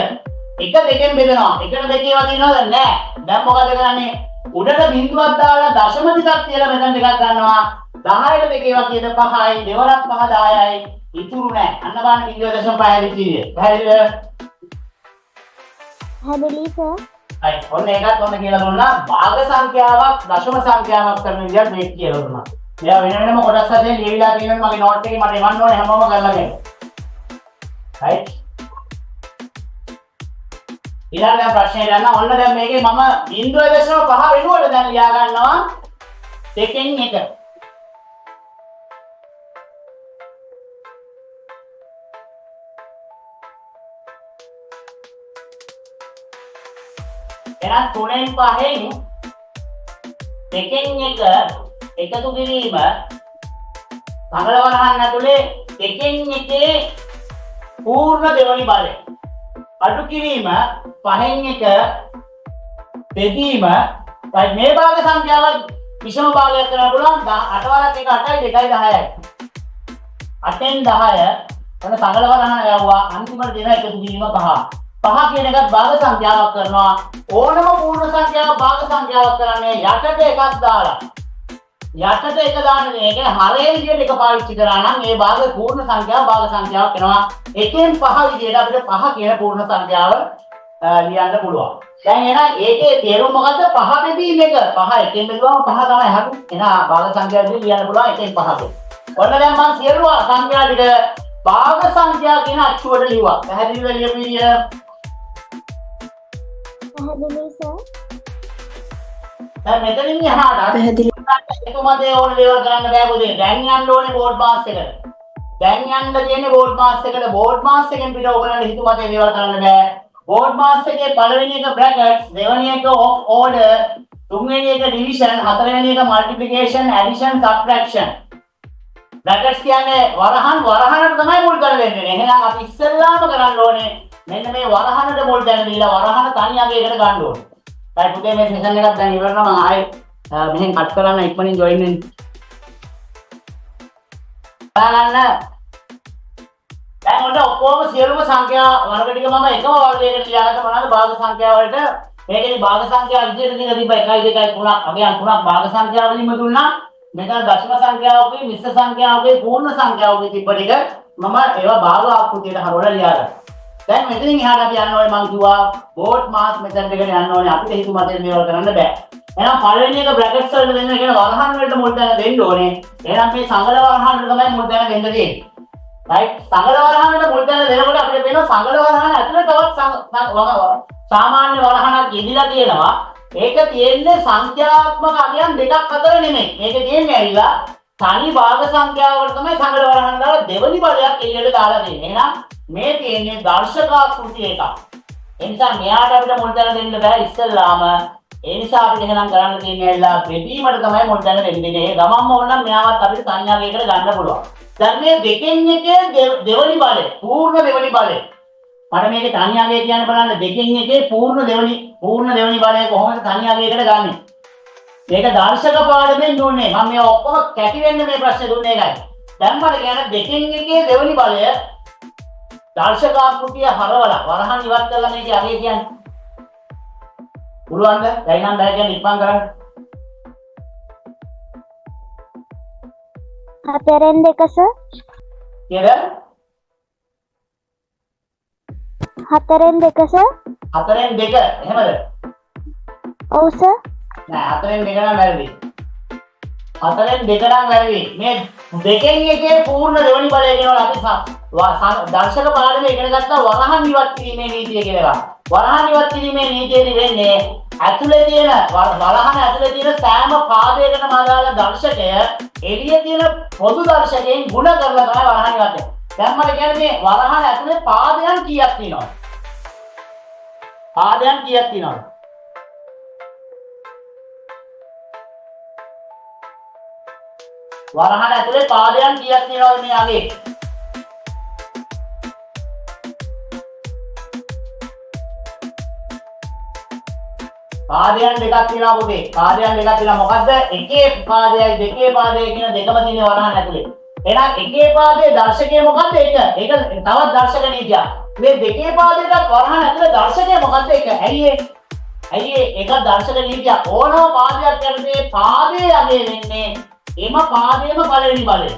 එක දෙකෙන් බෙදනවා. එකට දෙකේවා තියෙනවද නැහැ. දැන් මොකද කරන්නේ? උඩට බිඳුවක් දාලා දශම ටිකක් තියලා මෙතන ටිකක් ගන්නවා. 10ට දෙකේවා කියන 5යි දෙවරක් 5 10යි ඉතුරු නැහැ. අන්න බලන්න 0.5 විදිය. පැහැදිලිද? හැදලි සර්. හරි. ඔන්න ඒකත් ඔන්න කියලා දුන්නා. භාග සංඛ්‍යාවක් දශම සංඛ්‍යාවක් කරන විදිහට මේක කියලා දුන්නා. මෙයා වෙන වෙනම කොටස් හදේ ලියවිලා තියෙනවා මගේ නෝට් එකේ මට එවන්න ඕනේ හැමෝම කරලා දෙන්න. හරි. ඊළඟ ප්‍රශ්නේ ගන්න ඔන්න දැන් මේකේ මම 0.5 වෙනුවට දැන් ලියා ගන්නවා දෙකෙන් එක. එහෙනම් 3න් 5න් දෙකෙන් එක එකතු කිරීම සංගලවරහන් ඇතුලේ දෙකෙන් එකේ පූර්ණ දෙවනි බලය. අඩු කිරීම 5න් එක බෙදීම මේ භාග සංඛ්‍යාව විෂම භාගයක් කරන්න පුළුවන් 8 වරක් 1 8යි 2යි 10යි 8න් 10 ඔන්න සංගලවරහන යවුවා අන්තිමට දෙන එකතු කිරීම 5 5 කියන එකත් භාග සංඛ්‍යාවක් කරනවා. ඕනම පූර්ණ සංඛ්‍යාවක් භාග සංඛ්‍යාවක් කරන්නේ යටට එකක් දාලා. යටට එක දාන්න මේ කියන්නේ හරේ විදියට එක පාවිච්චි කරා නම් මේ භාග පූර්ණ සංඛ්‍යාව භාග සංඛ්‍යාවක් වෙනවා. එකෙන් 5 විදියට අපිට 5 කියන පූර්ණ සංඛ්‍යාව ලියන්න පුළුවන්. දැන් එහෙනම් ඒකේ තේරුම මොකද්ද? 5 බෙදීම එක. 5 එකෙන් බෙදුවම 5 තමයි හරි. එහෙනම් භාග සංඛ්‍යාව ලියන්න පුළුවන් එකෙන් 5 ඔන්න දැන් මම සියලු සංඛ්‍යා ටික භාග සංඛ්‍යා කියන අච්චුවට ලියුවා. පැහැදිලිව ලියපු විදිය. පැහැදිලි සර්. දැන් මෙතනින් එහාට පැහැදිලි. එතුමදේ ඕන දේවල් කරන්න බෑ පුතේ. දැන් යන්න ඕනේ බෝඩ් මාස් එකට. දැන් යන්න තියෙන්නේ බෝඩ් මාස් එකට. බෝඩ් මාස් එකෙන් පිට ඔයගලන්ට හිතුමදේ දේවල් කරන්න බෑ. බෝඩ් මාස් එකේ පළවෙනි එක බ්‍රැකට්ස්, දෙවෙනි එක ඔෆ් ඕඩර්, තුන්වෙනි එක ඩිවිෂන්, හතරවෙනි එක මල්ටිප්ලිකේෂන්, ඇඩිෂන්, සබ්ට්‍රැක්ෂන්. බ්‍රැකට්ස් කියන්නේ වරහනට තමයි මුල් කරලා දෙන්නේ. එහෙනම් අපි ඉස්සෙල්ලාම කරන්න ඕනේ මෙන්න මේ වරහනට මුල් දැන දීලා වරහන තනියගේකට ගන්න ඕනේ. දැන් පුතේ මේ සෙෂන් එකක් දැන් ඉවර නම් ආයේ මෙහෙන් කට් කරන්න ඉක්මනින් ජොයින් වෙන්න. බලන්න. දැන් ඔන්න ඔක්කොම සියලුම සංඛ්‍යා වර්ග ටික මම එකම වර්ගයකට ලියාගත්ත මොනවාද භාග සංඛ්‍යා වලට. මේකේ භාග සංඛ්‍යා විදිහට දීලා තිබ්බ 1 2 3 අගයන් 3ක් භාග සංඛ්‍යා වලින්ම දුන්නා. මෙතන දශම සංඛ්‍යාවකේ මිශ්‍ර සංඛ්‍යාවකේ පූර්ණ සංඛ්‍යාවකේ තිබ්බ ටික මම ඒවා භාග ආකෘතියට හරවලා ලියාගත්තා. දැන් මෙතනින් එහාට අපි යන්න ඕනේ මම කිව්වා බෝඩ් මාස් මෙතනට එකට යන්න ඕනේ. අපිට හිතු මතේ මේවල් කරන්න බෑ. එහෙනම් පළවෙනි එක බ්‍රැකට්ස් වලට දෙන්න කියන වරහන් වලට මුල් තැන දෙන්න ඕනේ. එහෙනම් මේ සංගල වරහන් වලට තමයි මුල් තැන දෙන්න තියෙන්නේ. රයිට් සංගල වරහන් වලට මුල් තැන දෙනකොට අපිට පේනවා සංගල වරහන් ඇතුලේ තවත් සාමාන්‍ය වරහනක් ඉදිලා තියෙනවා. ඒක තියෙන්නේ සංඛ්‍යාත්මක අගයන් දෙකක් අතර නෙමෙයි. මේක තියෙන්නේ ඇවිල්ලා තනි භාග සංඛ්‍යාවකට තමයි සංගල වරහන් දාලා දෙවෙනි බලයක් එළියට දාලා දෙන්නේ. එහෙනම් මේ තියෙන්නේ දර්ශකාකෘති එකක්. ඒ නිසා මෙයාට අපිට මුල් තැන දෙන්න බෑ ඉස්සෙල්ලාම. ඒ නිසා අපිට එහෙනම් කරන්න තියෙන්නේ ඇවිල්ලා බෙදීමට තමයි මුල් තැන දෙන්නේ. ඒ ගමම්ම ඕනනම් මෙයාවත් අපිට සංඥාවයකට ගන්න පුළුවන්. දැන් මේ දෙකෙන් එකේ දෙවෙනි බලය, පූර්ණ දෙවෙනි බලය. මට මේකේ සංඥාවය කියන්න බලන්න දෙකෙන් එකේ පූර්ණ දෙවෙනි බලය කොහොමද සංඥාවයකට ගන්නෙ? මේක දර්ශක පාඩමෙන් දුන්නේ. මම මේ ඔක්කොම කැටි වෙන්න මේ ප්‍රශ්නේ දුන්නේ ඒකයි. දැන් මට කියන්න දෙකෙන් එකේ දෙවෙනි බලය දර්ශකාකෘතිය හරවලා වරහන් ඉවත් කරලා මේකේ අගය කියන්නේ. පුළුවන්ද? දැන් නම් බෑ කියන්නේ ඉක්මන් කරන්න. 4න් 2 සර්. කියද? 4න් 2 සර්. 4න් 2 එහෙමද? ඔව් සර්. නෑ 4න් 2 නම් වැරදි. 4න් 2 නම් වැරදි. මේ දෙකෙන් එකේ පූර්ණ දෙවෙනි බලය කියනවා අපි දර්ශක පාඩමේ ඉගෙන ගත්තා වරහන් ඉවත් කිරීමේ නීතිය කියලා. වරහන් ඉවත් කිරීමේ නීතියදී වෙන්නේ ඇතුලේ තියෙන වරහන ඇතුලේ තියෙන සෑම පාදයකටම අදාළ දර්ශකය එළියේ තියෙන පොදු දර්ශකයෙන් ගුණ කරලා තමයි වරහන් ඉවත් වෙන්නේ. දැන් මට කියන්නේ මේ වරහන ඇතුලේ පාදයන් කීයක් තියෙනවද? පාදයන් කීයක් තියෙනවද? වරහන ඇතුලේ පාදයන් කීයක් තියෙනවද මේ අගේ? පාදයන් දෙකක් තියෙනවා පුතේ. පාදයන් දෙකක් තියෙනවා. මොකද්ද? එකේ පාදයයි දෙකේ පාදයයි කියන දෙකම තියෙන වරහන් ඇතුලේ. එහෙනම් එකේ පාදයේ දර්ශකය මොකද්ද? ඒක තවත් දර්ශක නීතියක්. මේ දෙකේ පාදයකට වරහන් ඇතුලේ දර්ශකය මොකද්ද? ඒක. ඇයි ඒක දර්ශක නීතියක්. ඕනම පාදයක් යටතේ පාදයේ අගය වෙන්නේ එම පාදයේම පළවෙනි බලය.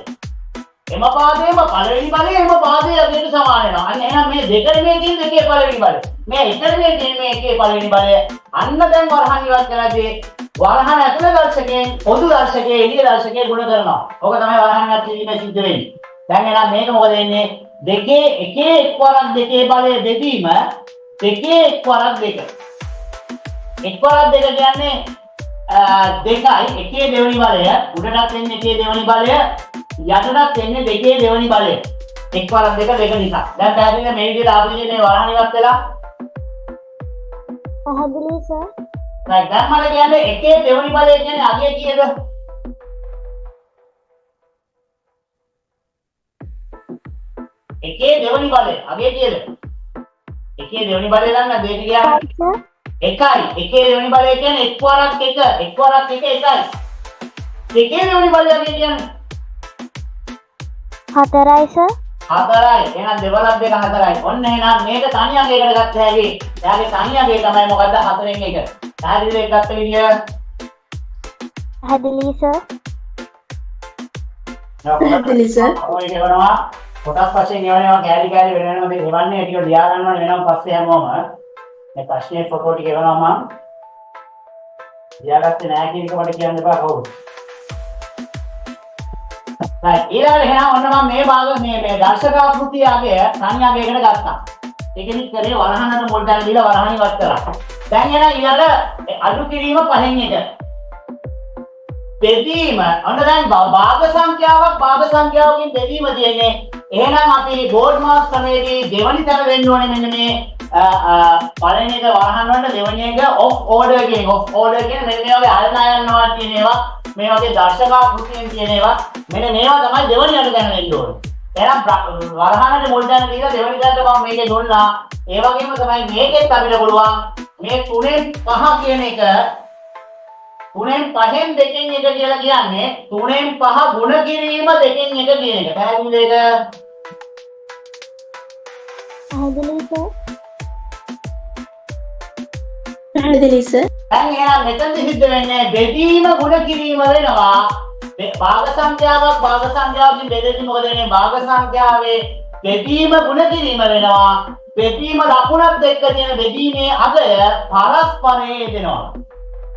එම පාදයේම පළවෙනි බලය එම පාදයේ අගයට සමාන වෙනවා. අන්න එහෙනම් මේ දෙකේ මේ තියෙන දෙකේ පළවෙනි බලය. මේ එකට මේ තියෙන මේ එකේ පළවෙනි බලය. අන්න දැන් වරහන් ඉවත් කරලාදී වරහන් ඇතුලේ දර්ශකයෙන් පොදු දර්ශකයේ එළිය දර්ශකයේ ගුණ කරනවා. ඕක තමයි වරහන් ඉවත් කිරීමේ සිද්ධ වෙන්නේ. දැන් එහෙනම් මේක මොකද වෙන්නේ? දෙකේ එකේ එක් වරක් දෙකේ බලය බෙදීම දෙකේ එක් වරක් දෙක. එක් වරක් දෙක කියන්නේ දෙකයි. එකේ දෙවෙනි බලය උඩටත් එන්නේ එකේ දෙවෙනි බලය යටටත් එන්නේ දෙකේ දෙවෙනි බලය. එක් වරක් දෙක නිසා. දැන් පැහැදිලිද මේ විදිහට ආපු විදිහේ වරහන් ඉවත් වෙලා? පැහැදිලි සර්. දැන් මට කියන්නේ එකේ දෙවෙනි බලය කියන්නේ අගය කීයද? එකේ දෙවෙනි බලය අගය කීයද? එකේ දෙවෙනි බලය නම් දෙක කියන්නේ එකයි. එකේ දෙවෙනි බලය කියන්නේ එක් වරක් එක. එක් වරක් එක එකයි. දෙකේ දෙවෙනි බලය අගය කියන්නේ 4යි සර්. 4යි. එහෙනම් දෙවලක් දෙක 4යි. ඔන්න එහෙනම් මේක තනි අගයකට ගත්ත හැකි. එයාගේ තනි අගය තමයි මොකද්ද 4න් 1. පැහැදිලිද ඒක ගත්ත විදිය? පැහැදිලි සර්. පැහැදිලි සර්. ඔය කියනවා කොටස් වශයෙන් එවනවා කැලි කැලි වෙන වෙනම මේ එවන්නේ ටික ලියා ගන්නවා වෙනම පස්සේ හැමෝම මේ ප්‍රශ්නේ ෆොටෝ ටික එවනවා මම ලියාගත්තේ නැහැ කියන එක මට කියන්න එපා කවුරු. right ඊළඟට එහෙනම් ඔන්න මම මේ භාග මේ දර්ශකාකෘතිය අගය සංඥාගයකට ගත්තා. ඒකෙදි කරේ වරහනට මුල් තැන දීලා වරහන ඉවත් කරා. දැන් එහෙනම් ඊළඟ අඩු කිරීම පහෙන් එක. බෙදීම ඔන්න දැන් භාග සංඛ්‍යාවකින් බෙදීම තියෙන්නේ. එහෙනම් අපි බෝඩ් මාස් ක්‍රමයේදී දෙවනි තැන වෙන්න ඕනේ මෙන්න මේ පළවෙනි එක වරහන් වලට දෙවනි එක ඔෆ් ඕඩර් කියන මෙන්න මේ වගේ අල්නායන්නවා කියන ඒවා මේ වගේ දර්ශකාකෘතියෙන් තියෙන ඒවා මෙන්න මේවා තමයි දෙවනි අට දැන වෙන්න ඕනේ. එහෙනම් වරහනට මුල් තැන දීලා දෙවනි තැනට මම මේකේ දුන්නා. ඒ වගේම තමයි මේකෙත් අපිට පුළුවන් මේ 3න් 5 කියන එක 3න් 5න් 2න් 1 කියලා කියන්නේ 3න් 5 ගුණ කිරීම 2න් 1 කියන එක. පැහැදිලිද ඒක? පැහැදිලි සර්. පැහැදිලි සර්. දැන් එහෙනම් මෙතනදි සිද්ධ වෙන්නේ බෙදීම ගුණ කිරීම වෙනවා. භාග සංඛ්‍යාවකින් බෙදෙද්දී මොකද වෙන්නේ? භාග සංඛ්‍යාවේ බෙදීම ගුණ කිරීම වෙනවා. බෙදීම ලකුණත් එක්ක තියෙන බෙදීමේ අගය පරස්පරයේ දෙනවා.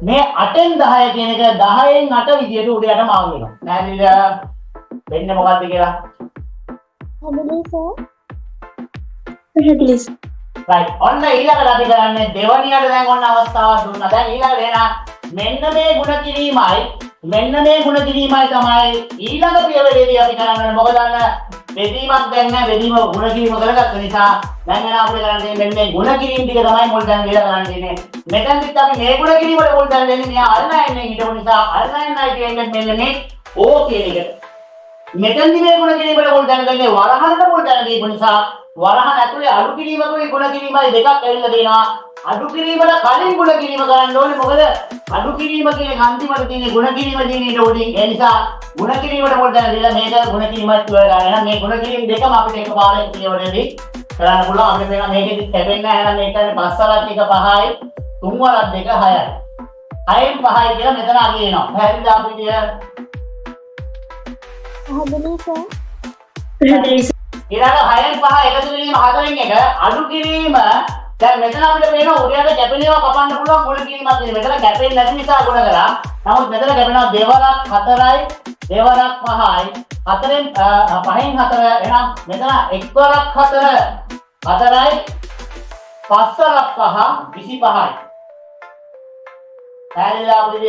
මේ 8න් 10 කියන එක 10න් 8 විදියට උඩ යට මාරු වෙනවා. නේද? වෙන්නේ මොකද්ද කියලා? පැහැදිලි සර්. පැහැදිලි සර්. right ඔන්න ඊළඟට අපි කරන්නේ දෙවනියට දැන් ඔන්න අවස්ථාවක් දුන්නා. දැන් ඊළඟට එනවා මෙන්න මේ ගුණ කිරීමයි තමයි ඊළඟ පියවරේදී අපි කරන්නේ. මොකද අන්න බෙදීමක් දැන් නැහැ. බෙදීම ගුණ කිරීම කරගත්ත නිසා දැන් එනවා අපිට කරන්නේ මෙන්න මේ ගුණ කිරීම ටික තමයි මුල් තැන දීලා කරන්න තියෙන්නේ. මෙතනදිත් අපි මේ ගුණ කිරීමට මුල් තැන දෙන්නේ මෙයා අල්නයින් එකෙන් හිටපු නිසා අල්නයින්යි කියන්නේ මෙන්න මේ O කියන එක. මෙතනදි මේ ගුණ කිරීමට මුල් තැන දෙන්නේ වරහනට මුල් තැන දීපු නිසා වරහන ඇතුලේ අඩු කිරීමකුයි ගුණ කිරීමයි දෙකක් ඇවිල්ලා දෙනවා. අඩු කිරීමල කලින් ගුණ කිරීම කරන්න ඕනේ. මොකද අඩු කිරීම කියන අන්තිමට තියෙන ගුණ කිරීම තියෙන ඊට උඩින්. ඒ නිසා ගුණ කිරීමට මුල් තැන දීලා මේක ගුණ කිරීමත් ඉවර ගන්න. එහෙනම් මේ ගුණ කිරීම දෙකම අපිට එකපාරට පියවරේදී කරන්න පුළුවන්. අපිට මේක මේකෙදි කැපෙන්නේ නැහැ. එහෙනම් මේක පස්වරක් එක 5යි, තුන්වරක් දෙක 6යි. 6න් 5යි කියලා මෙතන අගය එනවා. පැහැදිලිද අපිට? පැහැදිලි සර්. පැහැදිලි සර්. ඊළඟ 6න් 5 එකතු කිරීම 4න් 1 අඩු කිරීම දැන් මෙතන අපිට පේනවා උඩයට කැපෙනවා කපන්න පුළුවන් ගුණ කිරීමක් තියෙනවා. මෙතන කැපෙන්නේ නැති නිසා ගුණ කරා. නමුත් මෙතන කැපෙනවා දෙවරක් 4යි, දෙවරක් 5යි. 4න් 5න් 4 එහෙනම් මෙතන එක්වරක් 4, 4යි, පස්වරක් 5 25යි. පැහැදිලිද අපිට?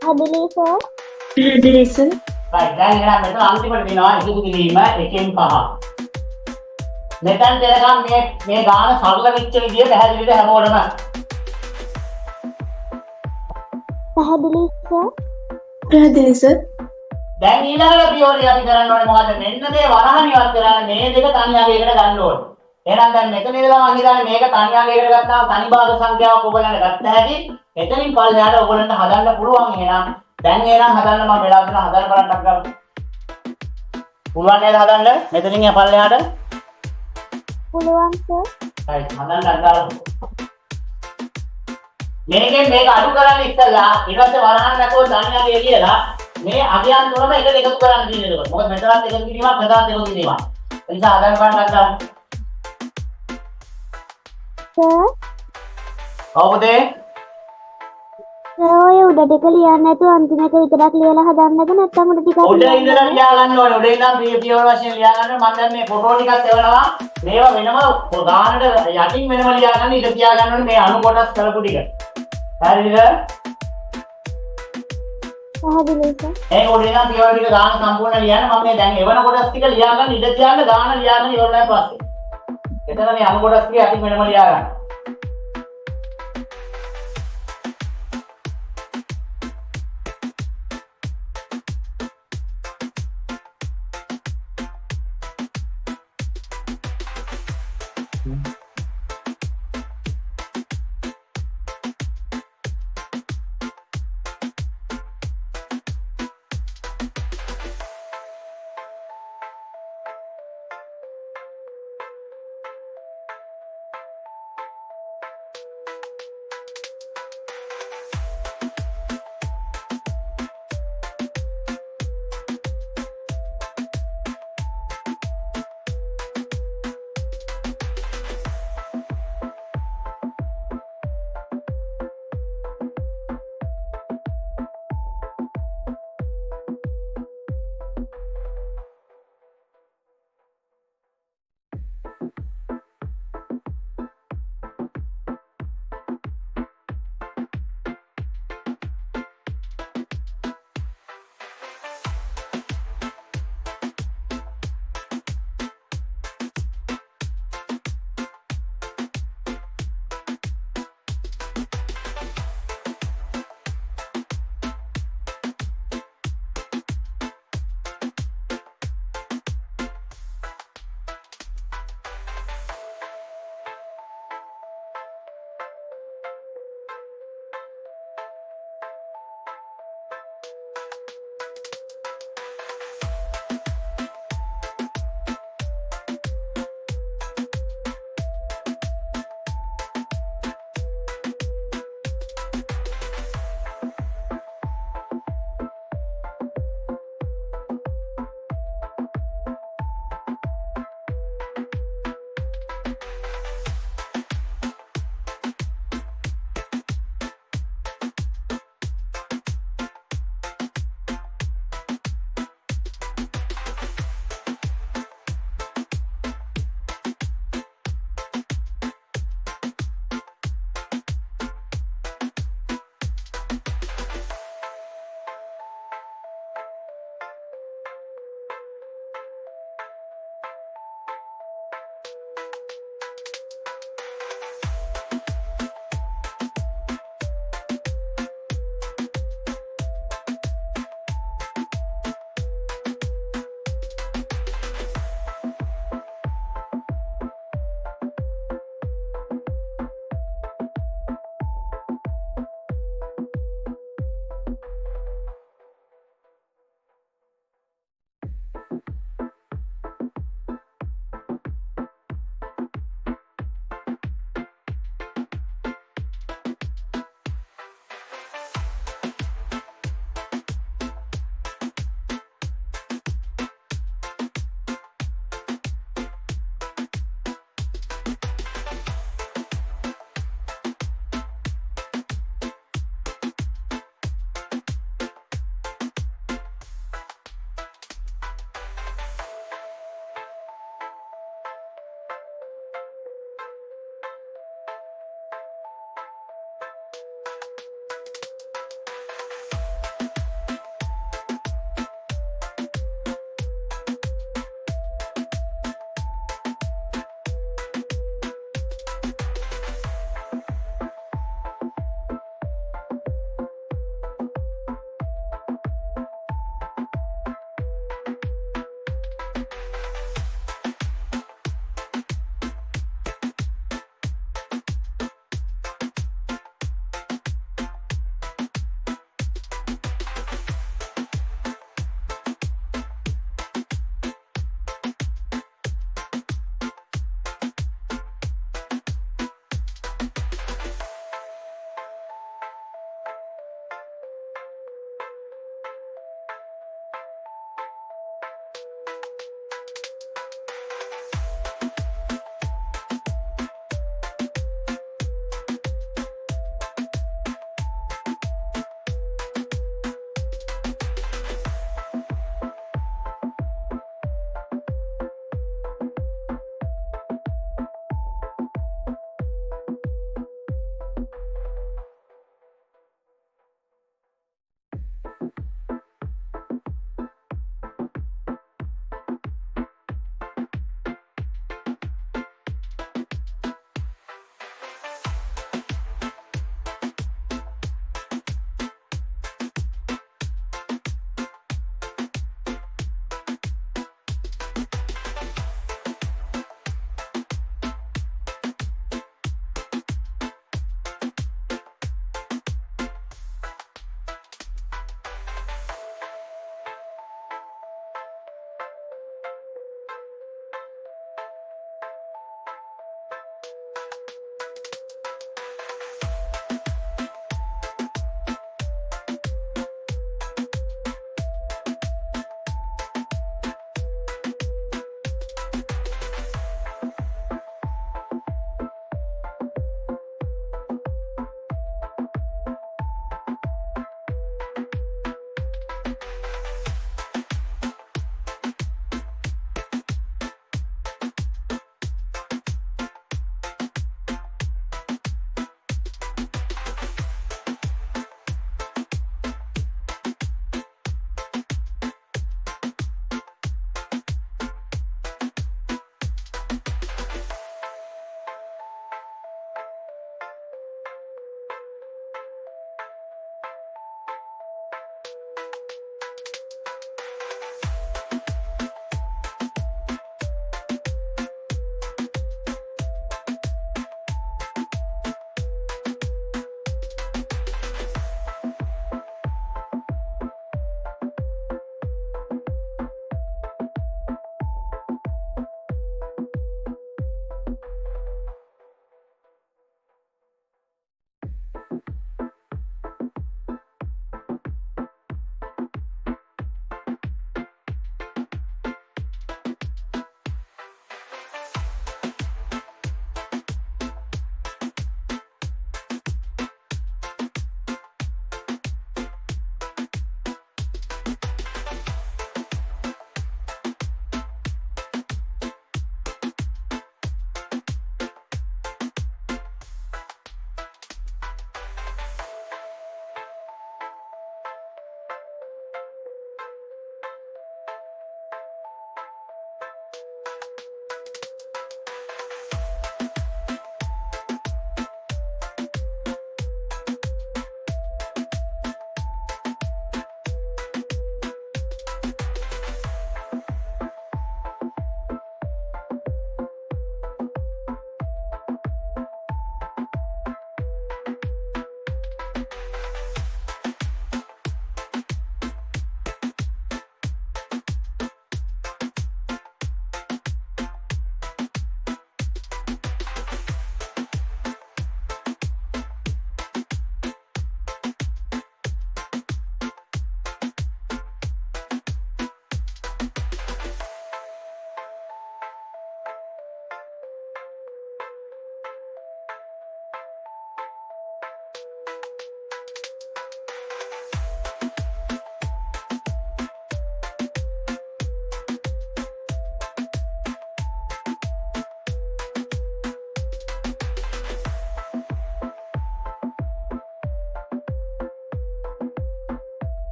පැහැදිලි සර්. පැහැදිලි සර්. right දැන් එහෙනම් මෙතන අන්තිමට දෙනවා එකතු කිරීම 1න් 5. මෙතන දෙනකම් මේ ගාන සරල වෙච්ච විදිය පැහැදිලිද හැමෝටම? පැහැදිලි සර්. පැහැදිලි සර්. දැන් ඊළඟට පියවරේ අපි කරන්න ඕනේ මොකද්ද? මෙන්න මේ වරහන් ඉවත් කරලා මේ දෙක තනි අගයකට ගන්න ඕනේ. එහෙනම් දැන් මෙතන ඉඳලා මම හිතන්නේ මේක තනි අගයකට ගත්තාම තනි භාග සංඛ්‍යාවක් ඔයගොල්ලන්ට ගත්ත හැටි එතනින් පල්ලෙහාට ඔයගොල්ලන්ට හදන්න පුළුවන්. එහෙනම් දැන් හදන්න මම වෙලාව දෙනවා හදන්න බලන්නක් ගන්න. පුළුවන් නේද හදන්න? මෙතනින් පල්ලෙහාට පුළුවන් සර්. right හදන්නක් ගන්න. මේකෙන් මේක අඩු කරන්න ඉස්සලා ඊට පස්සේ වරහන් නැතුව තනි අගය කියලා මේ අගයන් තුනම එකට එකතු කරන්න තියෙනවා. මොකද මෙතනත් එකතු කිරීමක් මෙතනත් එකතු කිරීමක්. ඒ නිසා හදන්න බලන්නක් ගන්න. සර්. කවුදේ? ඔය උඩ ටික ලියන්න නැතුව අන්තිම එක විතරක් ලියලා හදන්නද නැත්නම් උඩ ටිකක් උඩ ඉඳලා ලියා ගන්න ඕනේ. උඩ ඉඳන් පියවර වශයෙන් ලියා ගන්න. මම දැන් මේ ෆොටෝ ටිකත් එවනවා. මේවා වෙනම ගානට යටින් වෙනම ලියා ගන්න. ඉත තියා ගන්න ඕනේ මේ අණු කොටස් කරපු ටික. හරිද? පැහැදිලි සර්. ඒ උඩ ඉඳන් පියවර ටික ගාන සම්පූර්ණ ලියන්න. මම මේ දැන් එවන කොටස් ටික ලියා ගන්න. ඉත තියාන්න ගාන ලියා ගන්න ඉවරයි පස්සේ. එතන මේ අණු කොටස් ටික යටින් වෙනම ලියා ගන්න.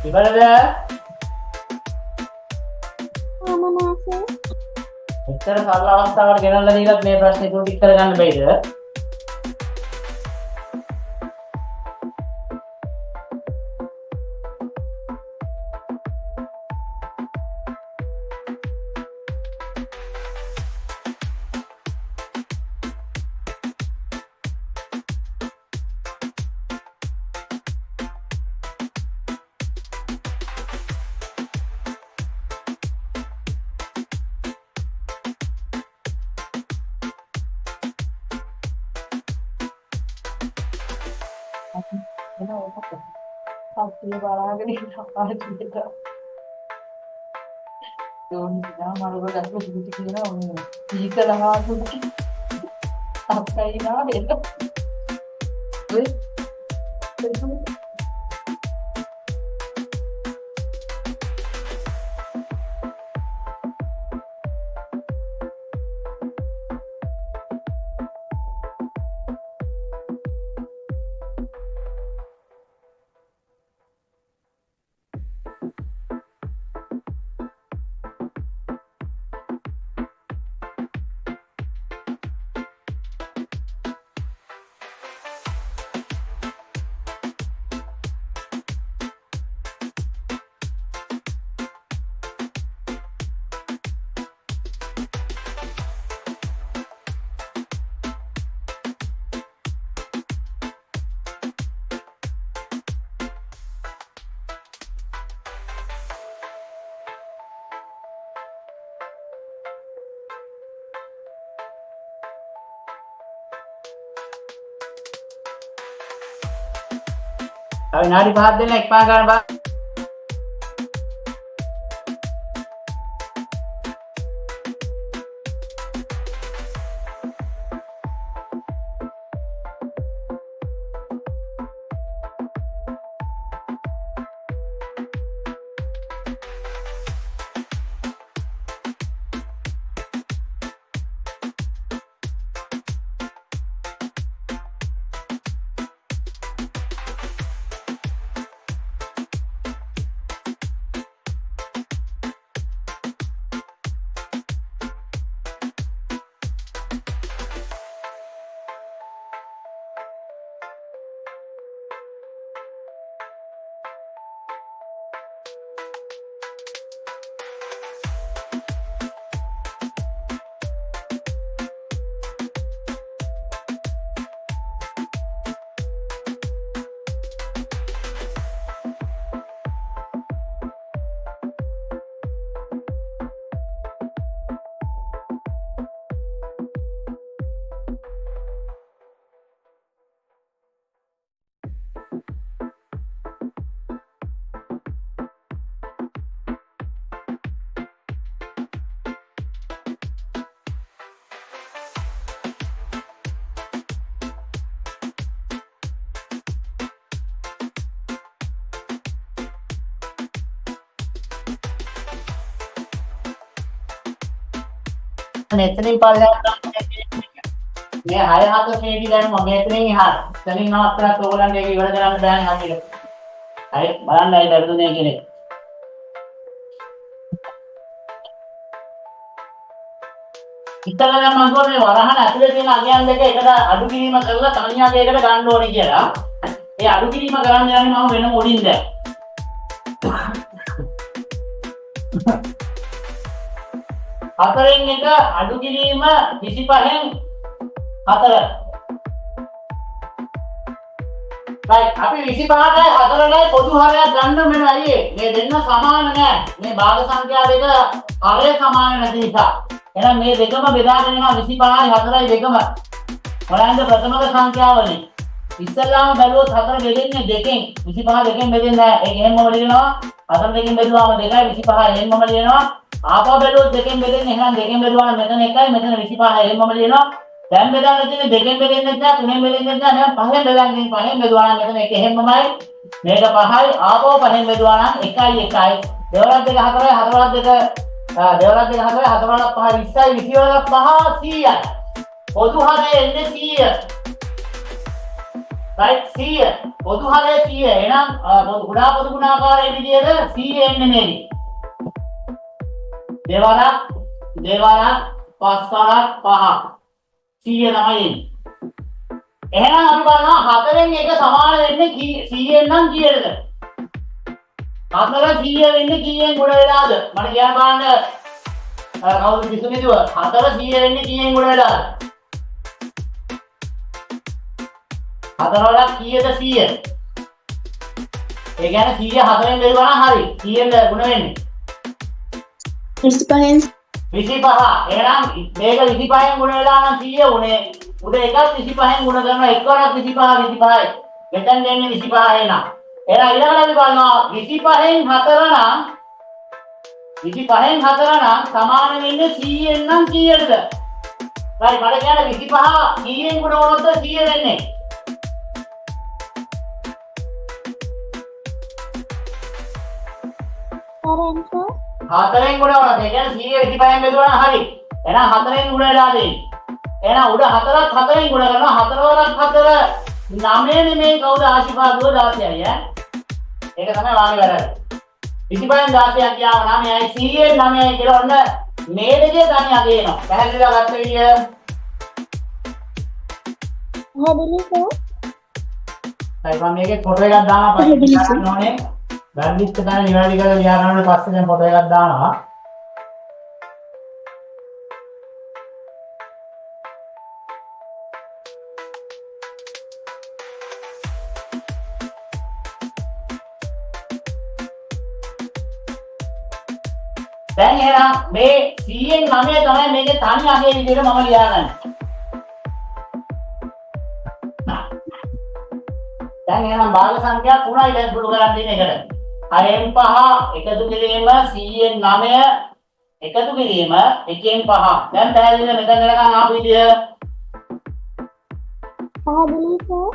ඉවරද? මම නෑ මෙච්චර සරල අවස්ථාවකට ගෙනල්ලා දීලත් මේ ප්‍රශ්නේ ඉතුරු ටික කරගන්න බැයිද? අපේ බලාගෙන ඉන්න ආජීවිත දෝනිනා මරුව ගන්න දුටි කියලා ඔන්න සීතලහා දුටි අපේ නා එන්න ඔය විනාඩි 5ක් දෙන්න එක්පා ගන්න බා. එතනින් පල්ලෙහාට මේ 6 7 ශ්‍රේණි දැන් මම එතනින් එහාට එතනින් නවත්තලා ඕගලන්ට ඒක ඉවර කරන්න බෑනේ අපිට. හරි බලන්න ඇයි බැරිදුනේ කියන්නේ. ඉතල නම් මම කියන්නේ වරහන ඇතුලේ තියෙන අගයන් දෙක එකට අඩු කිරීම කරලා තනියකට ගන්න ඕනේ කියලා. ඒ අඩු කිරීම කරන්න යන්නේ මම වෙන මොඩින් දැන්. හතරෙන් එක අඩු කිරීම 25න් 4. right අපි 25ටයි 4ටයි පොදු හරයක් ගන්න මෙන්න අයියේ. මේ දෙන්න සමාන නෑ. මේ භාග සංඛ්‍යා දෙක හරය සමාන නැති නිසා. එහෙනම් මේ දෙකම බෙදාගෙන යනවා 25යි 4යි දෙකම. බලන්න ප්‍රථමක සංඛ්‍යාවනේ. ඉස්සල්ලාම බැලුවොත් 4 බෙදෙන්නේ දෙකෙන්. 25 දෙකෙන් බෙදෙන්නේ නෑ. ඒක එහෙමම ලියනවා. 4 දෙකෙන් බෙදුවාම 2යි 25 එහෙමම ලියනවා. ආපහු බැලුවොත් දෙකෙන් බෙදෙන්නේ එහෙනම් දෙකෙන් බෙදුවාම මෙතන 1යි මෙතන 25 එහෙමම ලියනවා. දැන් බෙදාගෙන තියෙන්නේ දෙකෙන් බෙදෙන්නේ නැහැ තුනෙන් බෙදෙන්නේ නැහැ දැන් පහෙන් බෙදන්නේ පහෙන් බෙදුවා නම් මෙතන එක එහෙමමයි මේක 5යි ආපහු පහෙන් බෙදුවා නම් 1යි 1යි දෙවරක් දෙක 4යි හතරක් දෙක දෙවරක් දෙක 4යි හතරක් 5 20යි 20 වලක් 5 100යි පොදු හරය එන්නේ 100 right 100 පොදු හරය 100 එහෙනම් ගුණා පොදු ගුණාකාරයේ විදිහට 100 එන්නේ මේක දෙවරක් පස් වරක් පහ 100 තමයි එන්නේ එහෙනම් අපි බලනවා 4න් එක සමාන වෙන්නේ 100න් නම් කීයටද 4 100 වෙන්නේ කීයෙන් ගුණ වෙලාද මට කියන්න බලන්න කවුද කිසිමිදුව 4 100 වෙන්නේ කීයෙන් ගුණ වෙලාද 4 වරක් කීයද 100 ඒ කියන්නේ 100 4න් බෙදුවා නම් හරි කීයෙන්ද ගුණ වෙන්නේ 25න් 25 එහෙනම් මේක 25න් ගුණ වෙලා නම් 100 උනේ උඩ එකක් 25න් ගුණ කරනවා එක වරක් 25යි මෙතෙන් දෙන්නේ 25 එනවා එහෙනම් ඊළඟට අපි බලනවා 25න් 4 නම් සමාන වෙන්නේ 100න් නම් කීයටද හරි මට කියන්න 25 කීයෙන් ගුණ වුණොත් 100 වෙන්නේ සරෙන්සර් 4න් ගුණ වුණා ඒ කියන්නේ 100 25න් බෙදුවා නම් හරි එහෙනම් 4න් ගුණ වෙලා දෙන්නේ එහෙනම් උඩ 4ක් 4න් ගුණ කරනවා 4 වරක් 4 9 නෙමෙයි කවුද ආශිර්වාදුව 16යි ඈ ඒක තමයි වාගේ වැඩ 25න් 16ක් ගියාම 9යි 100න් 9යි කියලා ඔන්න මේ දෙකේ තනිය අගේනවා පැහැදිලිව ගත්ත විදිය හැදිලි සර් හරි මම මේකේ ෆොටෝ එකක් දානවා පස්සේ ගන්න ඕනේ වැරදිච්ච තැන නිවැරදි කරලා ලියා ගන්නකොට පස්සේ දැන් ෆොටෝ එකක් දානවා දැන් එහෙනම් මේ 100න් 9 තමයි මේකේ තනි අගේ විදිහට මම ලියාගන්නේ. දැන් එහෙනම් භාග සංඛ්‍යා 3යි දැන් සුළු කරන් දෙන එකට. 6න් 5 එකතු කිරීම 100න් 9 එකතු කිරීම 1න් 5. දැන් පැහැදිලිද මෙතන වෙනකන් ආපු විදිය? පැහැදිලි සර්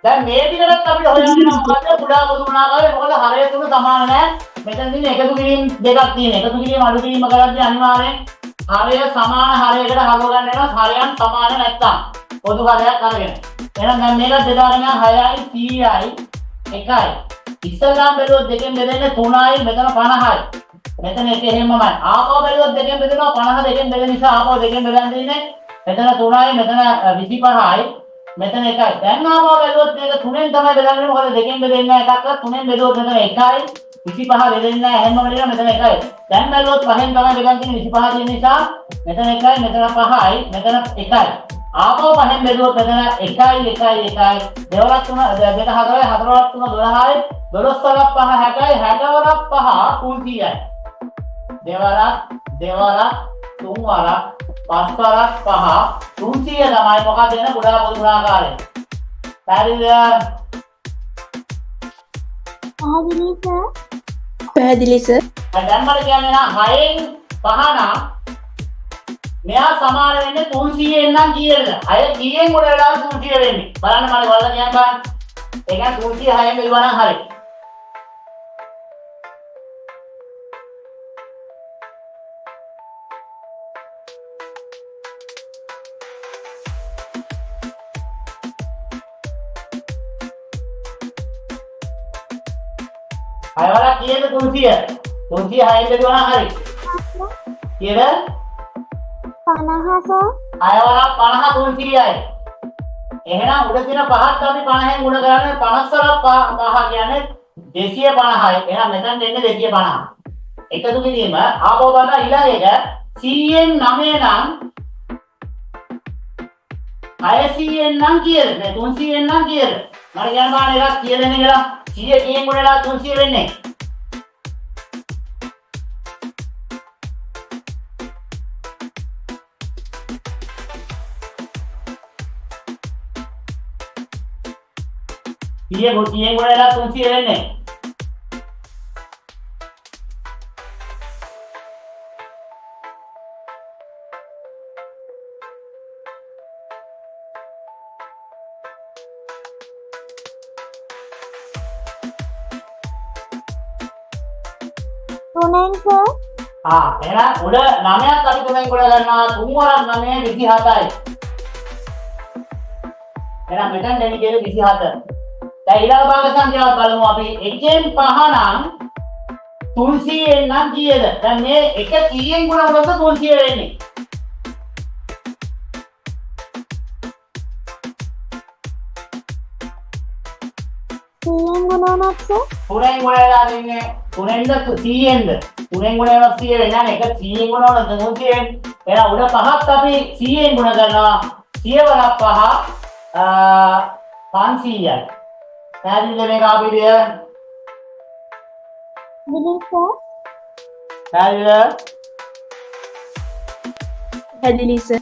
දැන් මේ විදිහට අපිට හොයන්න මොකද පුඩා පොදු ගුණාකාරය මොකද හරය තුන සමාන නැහැ. මෙතන තියෙන එකතු කිරීම දෙකක් තියෙන. එකතු කිරීම අඩු කිරීම කරද්දී අනිවාර්යෙන් හරය සමාන හරයකට හරව ගන්න වෙනවා. හරයන් සමාන නැත්තම් පොදු හරයක් අරගෙන. එහෙනම් දැන් මේක බෙදාගෙන 6යි 100යි 1යි. ඉස්සල්ලාම බැලුවොත් දෙකෙන් බෙදෙන්නේ 3යි මෙතන 50යි. මෙතන එක එහෙමමයි. ආපහු බැලුවොත් දෙකෙන් බෙදෙනවා 50 දෙකෙන් බෙදෙන නිසා ආපහු දෙකෙන් බෙදන්න දෙන්නේ. මෙතන 3යි මෙතන 25යි. මෙතන 1යි. දැන් ආපහු බැලුවොත් මේක 3ෙන් තමයි බෙදන්නේ. මොකද දෙකෙන් බෙදෙන්නේ නැහැ එකක්වත්. 3ෙන් බෙදුවොත් මෙතන 1යි 25 බෙදෙන්නේ නැහැ හැමම වලින් මෙතන 1යි. දැන් බැලුවොත් 5ෙන් තමයි බෙදන්නේ 25 තියෙන නිසා මෙතන 1යි මෙතන 5යි මෙතන 1යි. ආපහු 5ෙන් බෙදුවොත් මෙතන 1යි දෙවරක් 3 දෙක 4යි 4 වරක් 3 12යි 12 වරක් 5 60යි 60 වරක් 5 300යි. දෙවරක් 3 වරක් 5 වරක් 5 300 තමයි මොකක්ද වෙන ගුණා පොදු ගුණාකාරය. පැහැදිලිද? පැහැදිලි සර් දැන් මට කියන්නේ නම් 6න් 5 නම් මෙයා සමාන වෙන්නේ 300න් නම් කීයද? 6 කීයෙන් උඩ වෙලා 300 වෙන්නේ. බලන්න මට ඔයාලා කියන්න බලන්න. ඒ කියන්නේ 300 6න් බෙදුවා නම් හරි. අයවලා කීයද 300? 300 6න් බෙදුවා නම් හරි. කීයද? 50 සර් අයවලා 50 300යි. එහෙනම් උඩ තියෙන පහත් අපි 50න් ගුණ කරන්නේ 50 වරක් 5 කියන්නේ 250යි. එහෙනම් මෙතන දෙන්නේ 250. එකතු කිරීම ආපහු බලන්න ඊළඟ එක 100න් 9 නම් 600න් නම් කීයද? 300න් නම් කීයද? මට කියන්න බලන්න එකක් කීයද එන්නේ කියලා. 100 කීයෙන් ගුණ වෙලා 300 වෙන්නේ? කීයෙන් ගුණ වෙලා 300 වෙන්නේ? තුනෙන් සර් එහෙනම් උඩ 9ක් අපි තුනෙන් ගොඩ ගන්නවා 3 වරක් 9 27යි. එහෙනම් මෙතන දෙන්නේ කියලා 27. දැන් ඊළඟ භාග සංඛ්‍යාව බලමු අපි 1න් 5 නම් 300න් නම් කීයද? දැන් මේ 1 කීයෙන් ගුණ වුණොත් 300 වෙන්නේ? 100න් ගුණ වුණොත් සර් 3න් ගුණ වෙලා දෙන්නේ 3න්ද 100න්ද? 3න් ගුණ වෙනවා 100 වෙන්නේ නැහැ. 1 100න් ගුණ වුණොත් 300 වෙන්නේ. එහෙනම් උඩ පහත් අපි 100න් ගුණ කරනවා. 100 වරක් 5 500යි. පැහැදිලිද මේක අපිට? දිලි සර් පැහැදිලිද? පැහැදිලි සර්.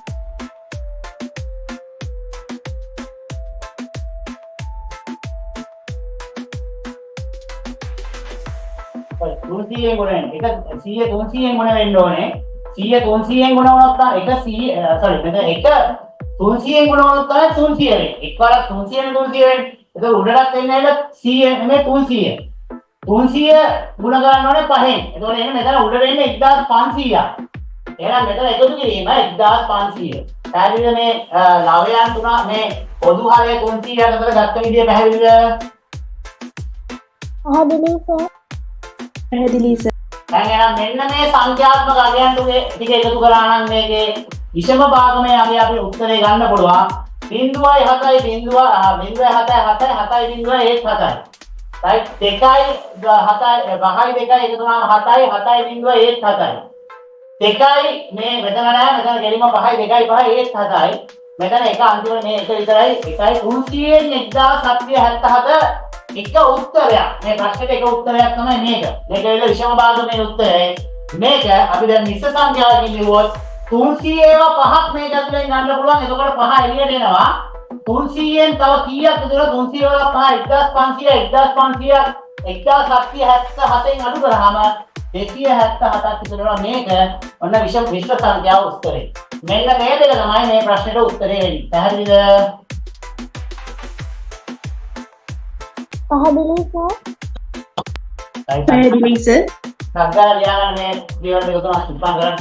තුන්සියෙන් ගුණ වෙන එක 100 300න් ගුණ වෙන්න ඕනේ 100 300න් ගුණ වුණොත් තමයි එක 100 sorry මෙතන එක 300න් ගුණ වුණොත් තමයි 300 වෙන්නේ එකවරක් 300න් 300 වෙන්නේ ඒක උඩටත් එන්නේ නැහැ 100 නෙමෙයි 300 300 ගුණ කරන්න ඕනේ 5න් එතකොට එන්නේ මෙතන උඩට එන්නේ 1500ක් එහෙනම් මෙතන එකතු කිරීම 1500 පැහැදිලිද මේ ලවයන් තුන මේ පොදු හරය 300ක් අතර ගත්ත විදිය පැහැදිලිද පැහැදිලි සර් පැහැදිලි සර්. දැන් එහෙනම් මෙන්න මේ සංඛ්‍යාත්මක අගයන් ටික එකතු කරා නම් මේකේ විෂම භාගමේ අගය අපි උත්තරේ ගන්න පුළුවන් 0.7 right 2යි 7යි 2යි එකතු වුණාම 7යි 7.17 2යි මේ මෙතන නෑ මෙතන ගෙලිම 5යි 2යි 5යි 7යි මෙතන එක අන්තිම මේ එක විතරයි 1යි 300න් 1777 එක උත්තරයක් මේ ප්‍රශ්නෙට එක උත්තරයක් තමයි මේක. මේක විල විෂම භාගමේ උත්තරය. මේක අපි දැන් මිශ්‍ර සංඛ්‍යාවකින් ලියුවොත් 300 ඒවා පහක් මේක ඇතුලෙන් ගන්න පුළුවන්. එතකොට පහ එළියට එනවා. 300න් තව කීයක් විතර 300 වල පහ 1777න් අඩු කරාම 277ක් විතර මේක ඔන්න විෂම සංඛ්‍යාව උත්තරේ. මෙන්න මේ දෙක තමයි මේ ප්‍රශ්නෙට උත්තරේ වෙන්නේ. පැහැදිලිද? පැහැදිලි සර් පැහැදිලි සර්. සග්ගා ලියාගන්න මේ දේවල් දෙක තුනක් ඉස්සන් කරන්න.